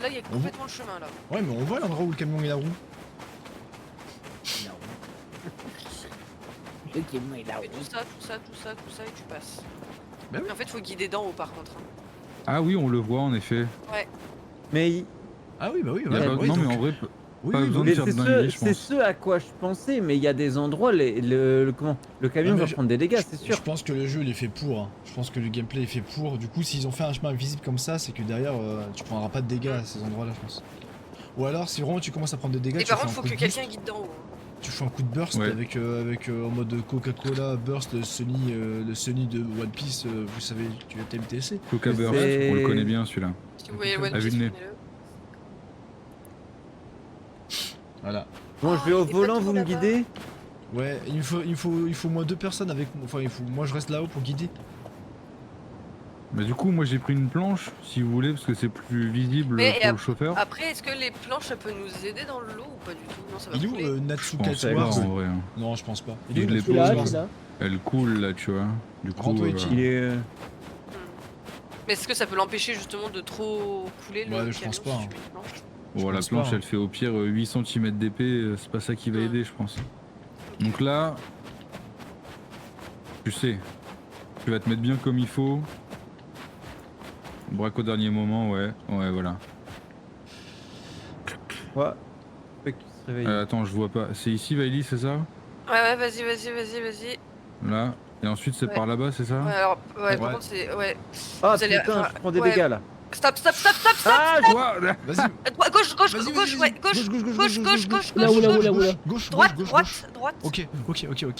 Là, il y a complètement le chemin là. Ouais, mais on voit l'endroit où le camion il a roue. Le camion il a Tu fais roue. tout ça, tout ça, tout ça, tout ça et tu passes. Bah oui. Mais en fait, faut guider d'en haut par contre. hein. Ah oui, on le voit en effet. Mais, Ah oui, bah oui. Y a ouais, pas- ouais, non, donc- mais en vrai, Oui, pas oui, besoin oui. de mais faire c'est de dinguerie, ce, je c'est pense. ce à quoi je pensais, mais il y a des endroits, comment, le camion Ouais, mais va je- prendre des dégâts, c'est sûr. Je pense que le jeu il est fait pour. hein. Je pense que le gameplay est fait pour. Du coup, s'ils ont fait un chemin visible comme ça, c'est que derrière tu prendras pas de dégâts à ces endroits-là, je pense. Ou alors, si vraiment tu commences à prendre des dégâts, Et tu par fais contre, un faut coup que de quelqu'un boost. guide d'en haut. Tu fais un coup de burst Ouais. avec en mode Coca-Cola burst, le Sunny de One Piece. Vous savez, tu as TMTC. Coca Mais Burst, c'est- on le connaît bien celui-là. Si vous voyez One À vue Piece, de nez. prenez-le. Voilà. Bon, je vais au c'est volant, pas vous tout me là-bas. guidez. Ouais, il faut moi deux personnes avec moi. Enfin, moi je reste là-haut pour guider. Mais du coup, moi j'ai pris une planche, si vous voulez, parce que c'est plus visible Mais, pour le chauffeur. Après, est-ce que les planches ça peut nous aider dans l'eau ou pas du tout? Non, ça va Il est où couler. Je Natsuka pense pas Wars en vrai. hein. Non, je pense pas. Il est où, de Natsuka l'époque. Là, Wars je suis là. Elle coule là, tu vois. Du coup, Rends-toi utile. Il est. Mais est-ce que ça peut l'empêcher justement de trop couler le Ouais, je camion pense pas, si hein. tu mets une planche Je la pense planche pas, hein. elle fait au pire 8 cm d'épée, c'est pas ça qui va Hmm. aider, je pense. Donc là, tu sais, tu vas te mettre bien comme il faut. Braque au dernier moment, ouais, voilà. Ouais. Fait qu'il se réveille. Attends, je vois pas. C'est ici, Vaili, c'est ça? Ouais, vas-y. Là. Et ensuite, c'est Ouais. par là-bas, c'est ça? Ouais, alors, ouais, par Ouais. contre, c'est. Ouais. Ah vous allez- putain, enfin, je prends des ouais. dégâts là. Stop Ah, Quoi? Vas-y. Gauche, Vas-y, vas-y, gauche, vas-y. ouais, gauche, gauche, Oula, oula, oula, oula. Gauche, droite, gauche. droite. Ok.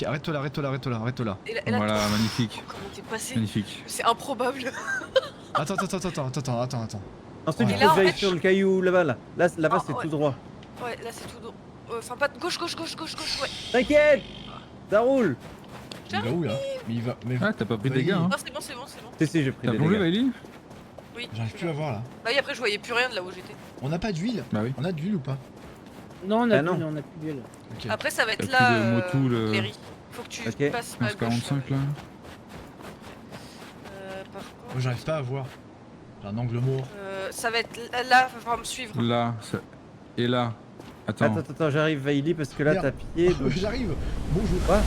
Arrête-toi là. Et là, Voilà, magnifique, comment t'es passé? magnifique. C'est improbable. Attends. Ensuite, Ouais. il Et là, faut en que j'aille fait, sur le caillou là-bas là. Là-bas, Ah, c'est ouais. tout droit. Ouais, là c'est tout droit. Enfin, pas de gauche, ouais. T'inquiète, ça roule. Il va où là Mais il va. Mais... Ah, t'as pas pris de Vaili. dégâts, hein? Non, c'est bon. Si, j'ai pris T'as des plongé, dégâts. Vaili? Oui. J'arrive plus à voir là. Bah oui, après je voyais plus rien de là où j'étais. On n'a pas d'huile? Bah oui. On a de l'huile ou pas? Non, on a Ah plus, non. non, on a plus d'huile. Ok. Après ça va être T'as là, plus de motu, le- Cléry. Faut que tu Ok. passes à gauche. 15,45 là. Par Moi contre, j'arrive pas à voir. J'ai un angle mort. ça va être là, va falloir me suivre. Là, ça... et là. Attends. Attends, j'arrive Vaili parce que là Merde. t'as pied. Oh, Donc... j'arrive. Bonjour. Quoi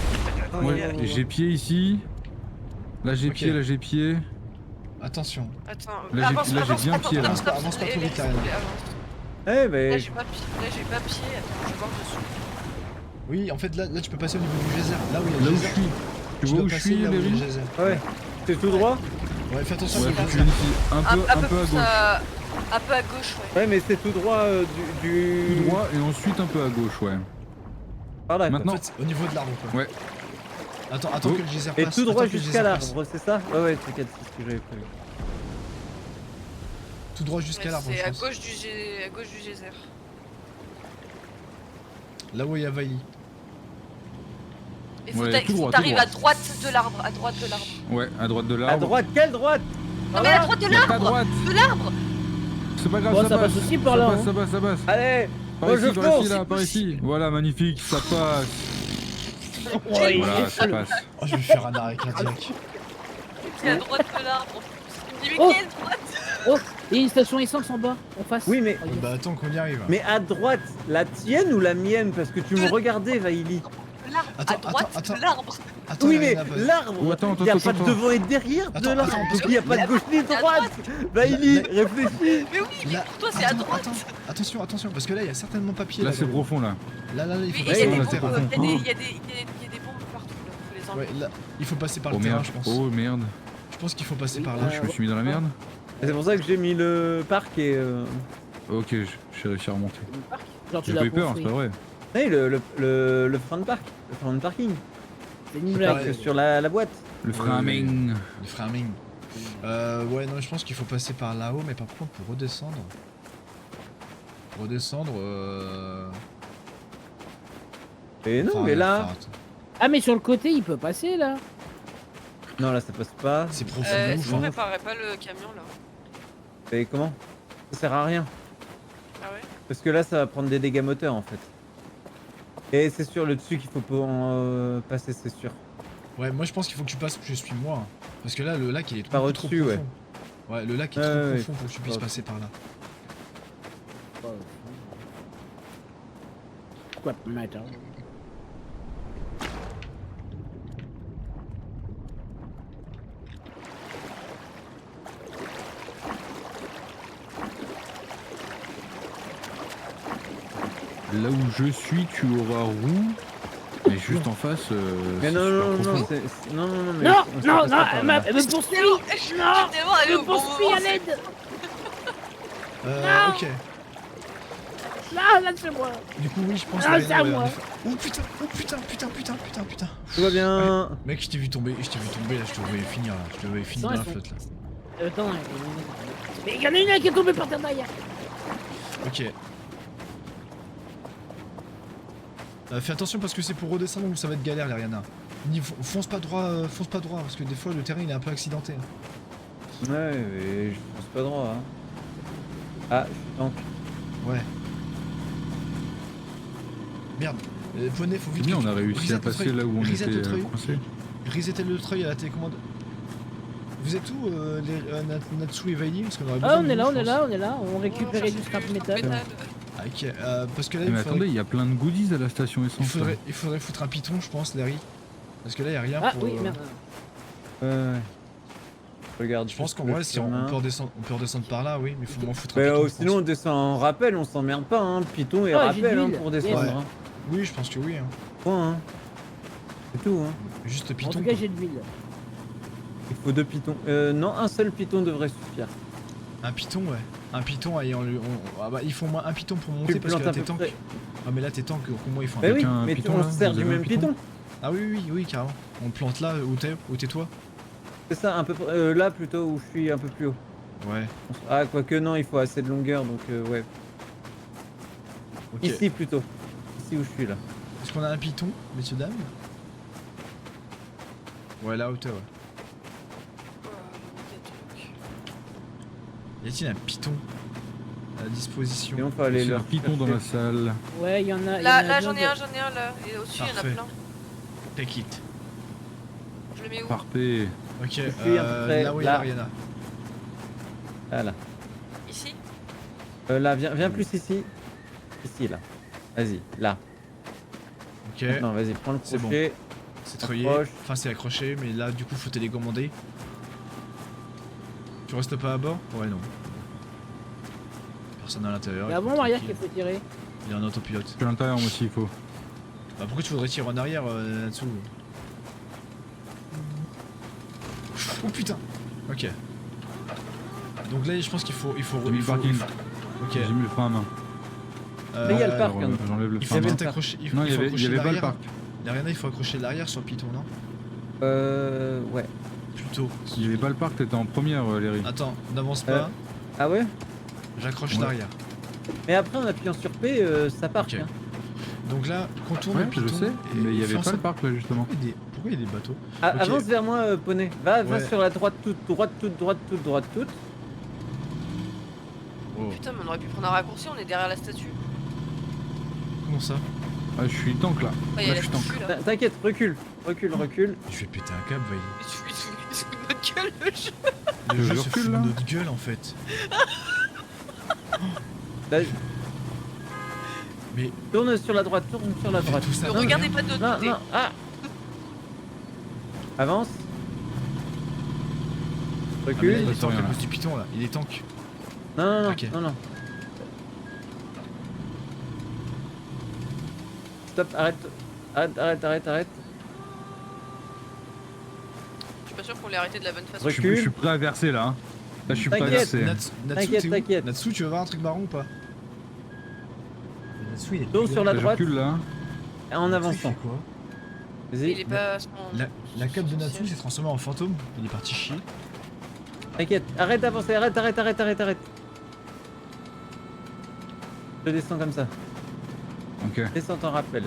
Ouais, j'ai pied ici. Là j'ai Ok. pied, là j'ai pied. Attention. Attends, Là, j'ai bien pied, là. Avance pas trop vite, Ariana. Eh Là ben. j'ai pas pied, attends, je vais voir dessous. Oui, en fait là tu peux passer au niveau du geyser. Là où il y a Là le où je geyser. suis. Tu vois dois où je passer suis, là où il y a le Léry? geyser. Ouais. C'est tout droit? Ouais, fais attention Ouais, au faut que tu geyser. viennes ici. Un peu à plus gauche. un peu à gauche, ouais. Ouais, mais c'est tout droit du. Tout droit et ensuite un peu à gauche, ouais. Par là. quoi. Maintenant. En fait, au niveau de l'arbre quoi. Ouais. Attends Oh. que le geyser Et passe. tout droit attends que le jusqu'à geyser passe. l'arbre, c'est ça? Ouais, t'inquiète, c'est ce que j'avais prévu. Tout droit jusqu'à Ouais, l'arbre, c'est je à pense. gauche du geyser. Là où il y a Vailly. Il faut Ouais, tout droit, tout t'arrives droit. à droite de l'arbre, à droite de l'arbre. Ouais, à droite de À l'arbre. droite, quelle droite? Non mais à droite de Y a pas à l'arbre droite. De l'arbre C'est pas grave, Bon, ça ça passe. passe aussi par là, hein. Ça passe, ça passe. Allez! Par Moi, ici, je par ici, fonce. là, par ici. Voilà, magnifique, ça passe. Ouais, Voilà, ça passe. Oh, je vais faire un arrêt cardiaque. C'est à droite de l'arbre. Mais Oh. quelle droite Oh, il y a une station essence en bas, en face. Oui, mais. Bah attends qu'on y arrive. Mais à droite, la tienne ou la mienne? Parce que tu me regardais, Vaili. L'arbre, Attends, à droite attends. de l'arbre. Attends, Oui, mais Ariana, vas-y. l'arbre, Oh, attends, il n'y a attends, pas de attends. devant et derrière de Attends, l'arbre. attends, Donc il n'y a pas de gauche ni de à droite. Vaili, Là- réfléchis. Mais oui, mais Là, pour toi c'est à attends, droite. Attention, parce que là il y a certainement pas pied. Là, c'est profond, là. Là, il Mais faut il y a passer des par le là, c'est bombes, terrain. profond. il y a des bombes partout là, faut les enlever. Ouais, là, il faut passer par Oh le terrain, merde. je pense. Oh merde. Je pense qu'il faut passer par là. Je me suis mis dans la merde. C'est pour ça que j'ai mis le parc et. Ok, j'ai réussi à remonter. Genre, tu J'ai l'as pas eu peur, c'est construit. pas vrai. Oui, le frein de parc. Le frein de parking. C'est une C'est blague. pareil. Sur la boîte. Le framing. Le framing. Ouais, non, je pense qu'il faut passer par là-haut, mais par contre, pour redescendre. Et non, enfin, mais là. enfin, attends. Ah, mais sur le côté, il peut passer là. Non, là ça passe pas. C'est profond de Est-ce ouf. qu'on Hein. préparerait pas le camion là Et comment? Ça sert à rien. Ah ouais Parce que là ça va prendre des dégâts moteurs en fait. Et c'est sur le dessus qu'il faut pas passer, c'est sûr. Ouais, moi je pense qu'il faut que tu passes, je suis moi. Hein. Parce que là, le lac il est Par trop au-dessus, profond. ouais. Ouais, le lac est Ouais, trop ouais, profond pour que tu puisses ouais. passer par là. Quoi, matin. Là où je suis, tu auras roue. Mais juste en face, Mais c'est non, super non, profond. non, non, non, mais Non, ça non, passe non, pas par là. elle me poursuit. Je suis Non, tellement allé elle au me bon poursuit moment. à l'aide. Ok. Là, c'est moi. Du coup, oui, je pense Ah, que c'est à moi. Oh putain, putain. Tout va bien. Mec, je t'ai vu tomber, là, je te voyais finir là, je te voyais finir dans la Attends, flotte là. Attends, mais il y en a une qui est tombée par terre derrière. Ok. Fais attention parce que c'est pour redescendre où ça va être galère, Lariana. Fonce pas droit, parce que des fois le terrain il est un peu accidenté. Ouais, mais je pense pas droit. Hein. Ah, je suis tank. Ouais. Merde. Poney, faut vite. Bien, que on a tu- réussi reset à le passer treuil. là où on Reset était le treuil. coincé. Resetter le treuil à la télécommande. Vous êtes où, Natsu et Vaili? Parce qu'on aurait besoin Ah, on de est là, vous, on je est pense. là, on est là. On récupérait du scrap métal. Ah, ok, parce que là, Mais il attendez, il y a plein de goodies à la station essence. là. il faudrait foutre un piton, je pense, Larry. Parce que là, il y a rien Ah, pour. oui, merde. Ouais. Regarde. Je pense qu'en le vrai, si on chemin. peut redescendre par là, oui, mais il faut m'en foutre un Mais piton. je sinon on pense. descend en rappel, on s'emmerde pas, hein. Python et Ah, j'ai de rappel hein, l'huile. pour descendre. Ouais. Hein. Oui, je pense que oui. Hein. Point, hein. C'est tout, hein. Juste En piton. tout cas, j'ai de l'huile. Il faut 2 pitons. Non, un seul python devrait suffire. Un piton, ouais. Un piton, et ah bah, il faut au moins un piton pour monter Tu parce que plantes là, à t'es peu tank. près. Ah, mais là, t'es tank, au moins, il faut un Bah oui, Quelqu'un a un mais python, on là se sert Vous du avez un même python python. Ah, oui, carrément. On le plante là, où t'es toi? C'est ça, un peu là plutôt où je suis un peu plus haut. Ouais. Ah, quoique non, il faut assez de longueur donc ouais. Ok. Ici plutôt. Ici où je suis là. Est-ce qu'on a un piton, messieurs, dames? Ouais, là, à hauteur, ouais. Y a-t-il un piton à disposition? Et on peut aller C'est leur un piton dans la salle. Ouais, il y en a. Là, j'en ai un là. Et au-dessus, il y en a Parfait. plein. Take it. Je le mets où? Parfait. Ok, suis à peu près là où il y là. a Ariana. Ici? Là, viens plus ici. Ici, là. Vas-y, là. Ok, Non, vas-y, prends le C'est bon. crochet. c'est treuillé. Accroche. Enfin, c'est accroché, mais là, du coup, faut télécommander. Tu restes pas à bord? Ouais, non. Personne à l'intérieur. C'est il avant faut ou arrière tranquille. qu'il faut tirer? Il est en autopilote. Je suis à l'intérieur, moi aussi, il faut. Bah, pourquoi tu voudrais tirer en arrière là-dessous? Oh putain! Ok. Donc là, je pense qu'il faut. J'ai mis le parking. Ok. J'ai mis le frein à main. Mais il y a le ouais, parc, Alors, hein. J'enlève le Il frein faut à main. peut-être accrocher. Il Non, il y faut avait accrocher pas le l'arrière. parc. Ariana, il faut accrocher l'arrière sur le piton, non? Ouais. Plutôt. Il y avait pas le parc, t'étais en première, Léry. Attends, n'avance pas. Ah ouais? J'accroche Ouais. l'arrière. Mais après, en appuyant sur P, ça part. Ok. Hein. Donc là, contourne Ouais, le piton. je sais, et mais il y fais avait en pas le sorte- parc là justement. Pourquoi il y a des bateaux? Ah, Ok. avance vers moi, poney. Va Ouais. sur la droite, toute droite. Oh, Putain, mais on aurait pu prendre un raccourci, on est derrière la statue. comment ça? Ah, je suis tank là. Ah, il y a Là, la je suis tank. statue là. T'inquiète, recule. Je vais péter un câble, Vaïd. Mais tu fais sous notre gueule le jeu. Le jeu je se recule, fout de là. notre gueule en fait. Là, Mais tourne sur la droite. fais tout ça. Ne pour regardez rien. pas de notre Non, côté. non, ah. Avance. Ah, mais là, Recule. il est Ça tank rien, à là. cause du piton là. Il est tank. Non. Ok. Stop, arrête. Je suis pas sûr qu'on l'ait arrêté de la bonne façon. Recule. Je suis prêt à verser là. Hein. Là, je suis prêt à T'inquiète. verser. Natsu, t'es où? T'inquiète. Natsu, tu veux voir un truc marron ou pas? Natsu, il est Tourne sur la Là, je droite recule là. en Natsu, il avançant. fait quoi? Il Vas-y. est pas à son... La cape de son Natsu siège. s'est transformée en fantôme. Il est parti chier. T'inquiète. Arrête d'avancer. Arrête. Je descends comme ça. Ok. Descends ton rappel.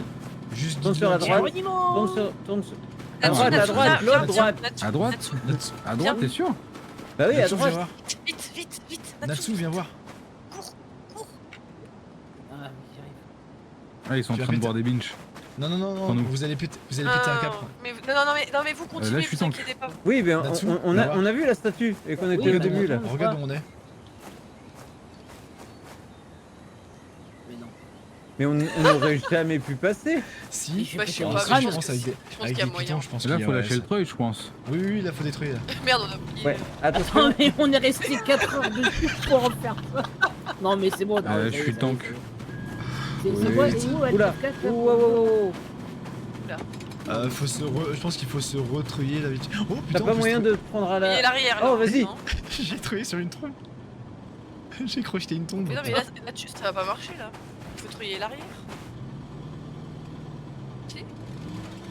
Juste Tourne guide sur la le- droite. Geronimo Tourne sur. Natsu, droite, Natsu, droite, Natsu, l'autre Natsu, droite. Natsu, À droite. Natsu. Natsu, À droite, t'es sûr? Bah oui, à Natsu, viens droite. voir. Vite, Natsu, viens voir. Ah, j'y arrive. Ah, ils sont en Tu vas train de péter. boire des binges. Non, Pour nous. vous allez péter un câble. Mais, non, mais vous continuez, là, je suis vous tank. inquiétez pas. Oui, mais Natsu, on viens a, voir. on a vu la statue et qu'on était Oui, au bah, début là. non. Regarde où on est. Mais non. Mais on n'aurait jamais pu passer. Si, Bah, je sais en pas, vrai, mais je je pense pense avec que- des je pense avec qu'il y a des moyen. pitons, je pense Et là, qu'il y faut a- lâcher le treuil, je pense. Oui, là, faut détruire. Là. Merde, on a oublié. Ouais, attention. Attends, mais on est resté 4 heures dessus pour en faire ça. Non, mais c'est bon. non, je ça y est, suis ça y est, tank. ça y est. C'est Oui. quoi? C'est où, Oula. LF4, Oh, oh, oh, oh. Faut se je pense qu'il faut se retreuiller là. Oh T'as putain, pas on peut moyen se de prendre à Il est la. l'arrière. Oh, là, vas-y. non J'ai treuillé sur une tombe. J'ai cru que j'étais une tombe. Mais non, mais là, ça va pas marcher là. Il faut trouver l'arrière. Si.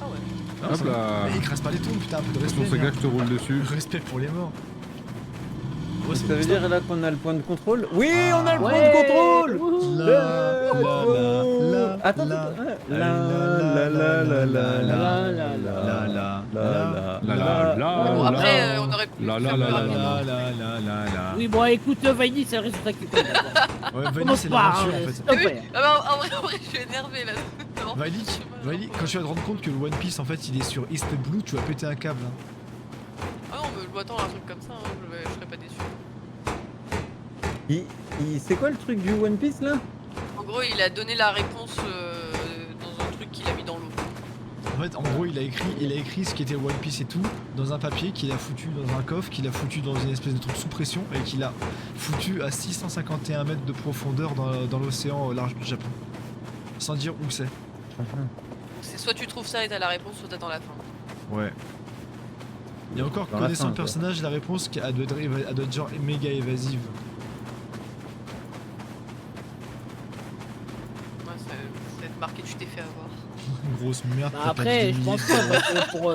Ah ouais. Non, Hop ça va. là. Mais écrase pas les tombes, putain, un peu de Sur respect. ce gars, merde. je te roule dessus. Respect pour les morts. Ouais, c'est Ça veut bon, dire là qu'on a le point de contrôle. Oui, Ah. on a le point Ouais. de contrôle. Wouhou. Attends, Bon, après, on aurait pu. Là, là, faire là, plus là, rapide. là. Oui, bon, écoute, Vaini, c'est le résultat qui compte. Ouais, Vaili, Commence c'est pas, l'aventure en hein, fait. s'il te Oui, plaît. ah bah, en vrai, je suis énervé là. Non, Vaili, je sais pas, Vaili, non. quand tu vas te rendre compte que le One Piece en fait il est sur East Blue, tu vas péter un câble. Hein. Ah non, mais je m'attends à un truc comme ça, hein, je serais pas déçu. C'est quoi le truc du One Piece là? En gros, il a donné la réponse dans un truc qu'il a mis dans l'eau. En fait, en gros, il a écrit ce qui était One Piece et tout dans un papier qu'il a foutu dans un coffre, qu'il a foutu dans une espèce de truc sous pression et qu'il a foutu à 651 mètres de profondeur dans l'océan au large du Japon. Sans dire où c'est. C'est soit tu trouves ça et t'as la réponse, soit t'attends la fin. Ouais. Et encore, Dans la connaissant fin, le quoi. personnage, la réponse elle doit être genre méga évasive. Ouais, ça va être marqué, tu t'es fait avoir. Grosse merde. Bah, t'as après, pas je dit pense milliers. pas, parce que pour.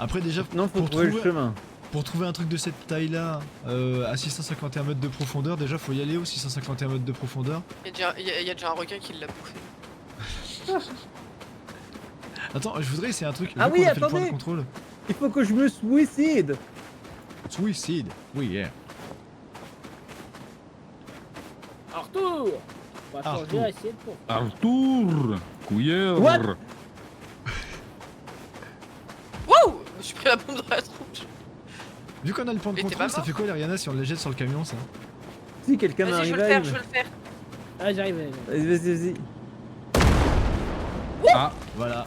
Après, déjà, Non, faut pour trouver le trouver- chemin. pour trouver un truc de cette taille-là à 651 mètres de profondeur, déjà faut y aller aux 651 mètres de profondeur. Il y a déjà un requin qui l'a bouffé. Attends, je voudrais essayer un truc. Ah Vu oui, qu'on a fait le point attendez. de contrôle. Il faut que je me suicide. Suicide. Oui, yeah. Arthur. On va Arthur. changer, essayer de pour. Arthur Couillère. What Wow, je me suis pris la bombe dans la tronche. Vu qu'on a le point de Mais t'es contrôle, pas ça mort fait quoi l'Ariana si on les jette sur le camion ça? Si quelqu'un Vas-y, je m'arrive veux le faire, je veux le faire. Ah, j'arrive. Vas-y. Ah, Voilà.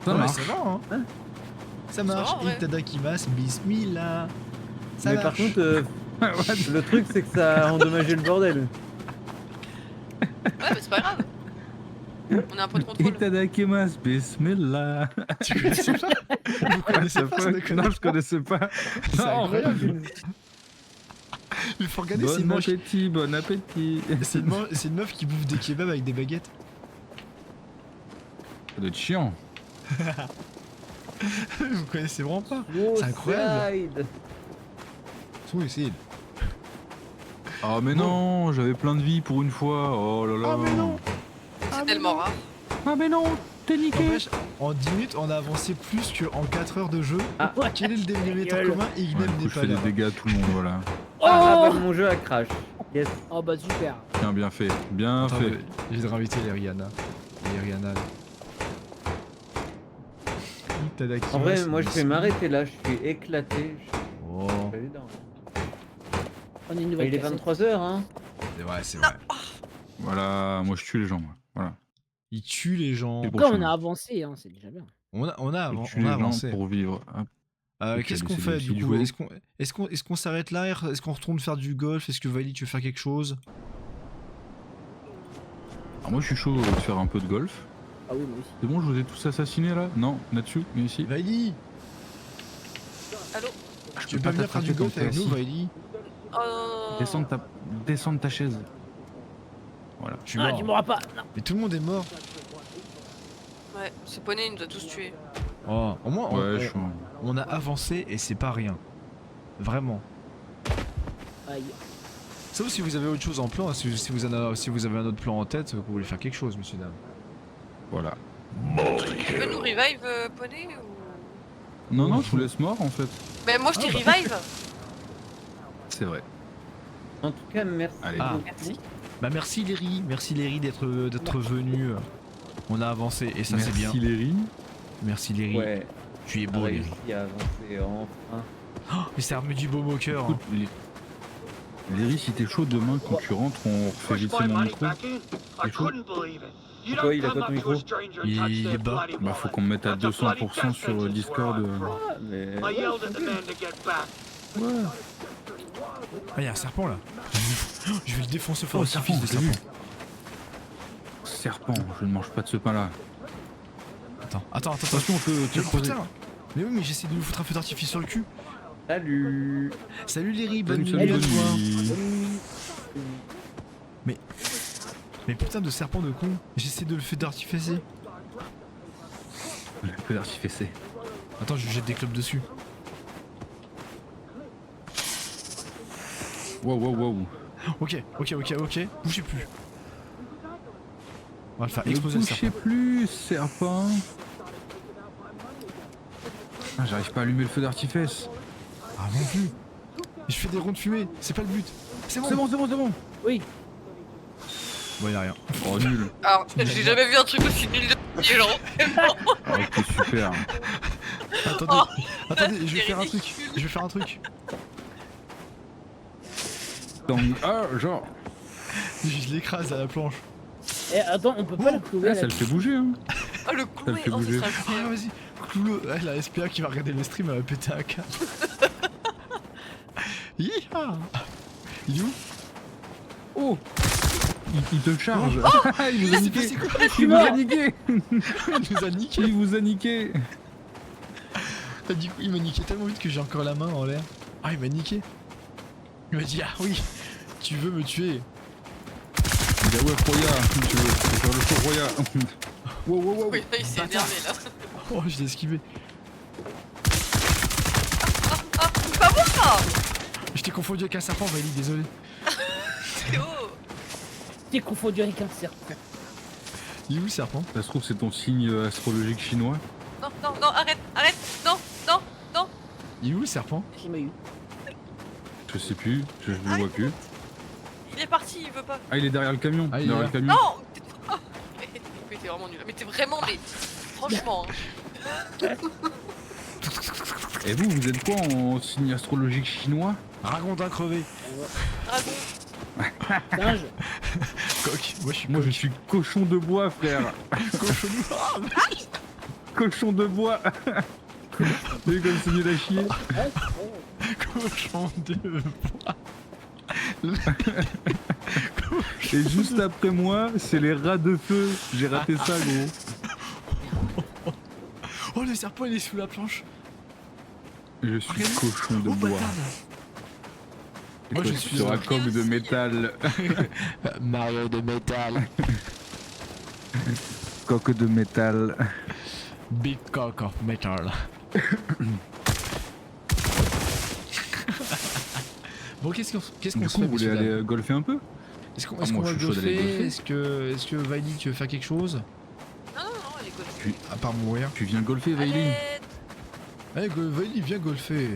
ça Ouais, marche. ça va hein. Ça marche. va, ouais. Itadakimasu, bismillah. Ça Mais par marche. contre, le truc c'est que ça a endommagé le bordel. Ouais, mais c'est pas grave. On a un point de contrôle. Itadakimasu, bismillah. Tu connaissais pas? Vous connaissez pas ça, déconne. Non, je connaissais pas. C'est Non, incroyable. Il faut regarder, c'est une, Bon appétit, bon appétit. c'est une meuf qui bouffe des kebabs avec des baguettes. Ça doit être chiant. Vous connaissez vraiment pas? C'est incroyable. Suicide. Ah mais non, j'avais plein de vie pour une fois. Oh là là. Ah mais non. C'est tellement rare. Ah mais non, t'es niqué. N'empêche, en 10 minutes, on a avancé plus qu'en 4 heures de jeu. Ah. Quel est le dénominateur Gueule. commun? Ouais, Ignem du coup, n'est je pas fais là. des dégâts à tout le monde, voilà. Ah Oh bah, mon jeu a crash. Yes. Oh bah super. Tiens, bien fait, bien Attends, fait. j'ai de réinviter les Rihanna. Les Rihanna. là. Itadakimasu, En vrai, moi je vais bismillah. m'arrêter là, je suis éclaté. Oh, Pas évident. On est une nouvelle Il est cassette. 23h hein. c'est vrai, c'est vrai. Voilà, moi je tue les gens, moi. Voilà. Il tue les gens. C'est bon. Quand on a avancé, hein, c'est déjà bien. On a Je tue les gens avancé. pour vivre. Hop. Ok, Qu'est-ce qu'on c'est fait le du fil coup? du Est-ce qu'on s'arrête là? Est-ce qu'on retourne faire du golf? Est-ce que Vaili tu veux faire quelque chose? Alors moi je suis chaud de faire un peu de golf. Ah oui, moi aussi. C'est bon, je vous ai tous assassinés là? Non, Natsu, viens ici. Vaili, Allô? tu veux pas venir faire du golf avec nous, Vaili? Oh. Descends de ta chaise. Voilà. Je suis Ah, mort. tu m'auras pas. Non. Mais tout le monde est mort. Ouais, ce poney il nous a tous tués. Oh, au moins Ouais, je suis. on a avancé et c'est pas rien. Vraiment. Aïe. Sauf si vous avez autre chose en plan, si vous avez un autre plan en tête, que vous voulez faire quelque chose, monsieur dames. Voilà. Tu veux nous revive, poney ou... Non, non, je vous laisse mort en fait. Mais moi je dis revive. C'est vrai. En tout cas, merci. Allez. Ah. beaucoup. Merci. Bah merci Léry d'être venu. On a avancé et ça c'est bien. Merci Léry. Merci Léry. Ouais, Tu es on beau a Léry. réussi à avancer enfin. Mais ça remet du baume au cœur. Écoute, Léry, si t'es chaud demain quand tu rentres, on refait vite fait mon micro. T'es chaud? Pourquoi il a pas ton micro? Il est bas. Bah faut qu'on me mette à 200% sur Discord. Ah, mais. Ah y'a un serpent là. Je vais le défoncer au feu d'artifice de t'as vu? serpent. Serpent, je ne mange pas de ce pain là. Attends. Attention, on peut Mais tirer croisé. putain. Mais oui mais j'essaie de nous foutre un feu d'artifice sur le cul. Salut. Salut Léry, bonne Salut, nuit à bonne toi. nuit. Mais putain de serpent de con. J'essaie de le feu d'artificer. Le feu d'artifice. Attends, je lui jette des clopes dessus. Wow. Ok. Bougez plus. On va le faire Ne exploser le serpent. touchez plus, serpent. Ah, j'arrive pas à allumer le feu d'artifice. Ah non plus. Je fais des ronds de fumée, c'est pas le but. C'est bon. C'est bon. Oui. Bon, il a rien. Oh, nul. Alors, j'ai jamais vu un truc aussi nul de violent. Ah, ok, super. Attendez, je vais c'est faire un truc. Donc, ah, genre. Je l'écrase à la planche. Eh, attends, on peut pas le clouer. Ah, à ça la- le fait bouger, hein. Oh le Ça le cloué, fait oh ce bouger. sera Ah, incroyable. vas-y, cloue-le. Ah, la SPA qui va regarder le stream, elle va péter un câble. Yeeha. Il est où? Oh, il te charge. Il vous a C'est niqué. passé quoi? Il vous a niqué. Il nous a niqué. Il vous a niqué. Ah, du coup, il m'a niqué tellement vite que j'ai encore la main en l'air. Ah, il m'a niqué. Il m'a dit, ah oui, tu veux me tuer. Il dit, ah ouais, Roya, tu veux faire le show Roya. Wow. Oui, il s'est énervé là. Oh, je l'ai esquivé. Ah, c'est pas bon ça. Je t'ai confondu avec un serpent, Vaili, désolé. C'est haut. T'es confondu avec un serpent. Il est où le serpent? Ça se trouve, c'est ton signe astrologique chinois. Non, arrête, non. Il est où le serpent? J'ai eu. Je sais plus, je le vois plus. Il est parti, il veut pas. Ah, il est derrière le camion. Ah, il est derrière là. le camion. Non. Mais t'es vraiment nul. Mais t'es vraiment mais franchement. Hein. Et vous êtes quoi en signe astrologique chinois? Ragondin crevé. Dragon. Singe. Coq. Moi je suis Moi je coq. suis cochon de bois, frère. Cochon noir. Cochon de bois. T'as vu comme c'est nul à chier? Ouais, ouais. Cochon de bois. Et juste après moi, c'est les rats de feu. J'ai raté ça, gros. Oh le serpent il est sous la planche. Je suis cochon de Oh bois. bâtard. Moi je suis sur un un coq de métal. Mario de métal. Coq de métal. Big cock of metal. Bon qu'est-ce qu'on Du se coup, fait vous voulez messieurs, aller dames golfer un peu? Est-ce qu'on Ah, moi, va je suis chaud d'aller golfer? golfer. Est-ce que Vaili tu veux faire quelque chose? Non, elle est golf. À part mourir. Tu viens golfer, Vaili? Allez Vaili viens golfer.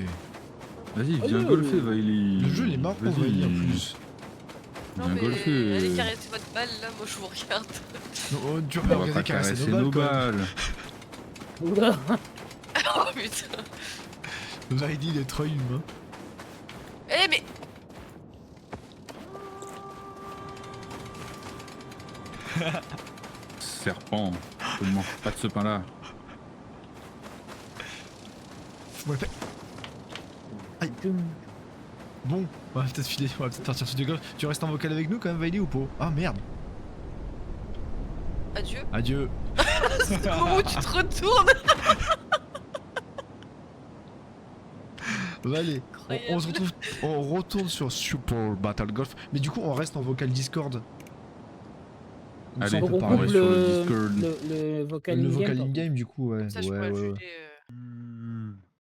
Vas-y, Oh, viens non. golfer, Vaili. Le jeu il est marrant Vas-y. Vaili en plus. Non, Viens mais golfer. allez caresser votre balle là, moi je vous regarde. Non, oh, tu On vas va regarder pas caresser caresser nos nos balles. balles. Oula. Oh putain. Vaili il est trop humain. Eh mais. Serpent. Je ne mange pas de ce pain-là. Ouais, fait. Aïe. Bon, on va peut-être filer, on va peut-être partir sur du golf. Tu restes en vocal avec nous quand même Vaili ou pas? Ah merde. Adieu. Adieu. C'est le moment où tu te retournes. Bah, allez, on se retrouve, on retourne sur Super Battle Golf. Mais du coup on reste en vocal Discord. Comme ça, Allez, on Donc peut on parler parler coupe sur le le, Discord. le vocal le in-game, vocal quoi. in-game du coup ouais. Ça je Ouais, pourrais ouais, le ouais. juger.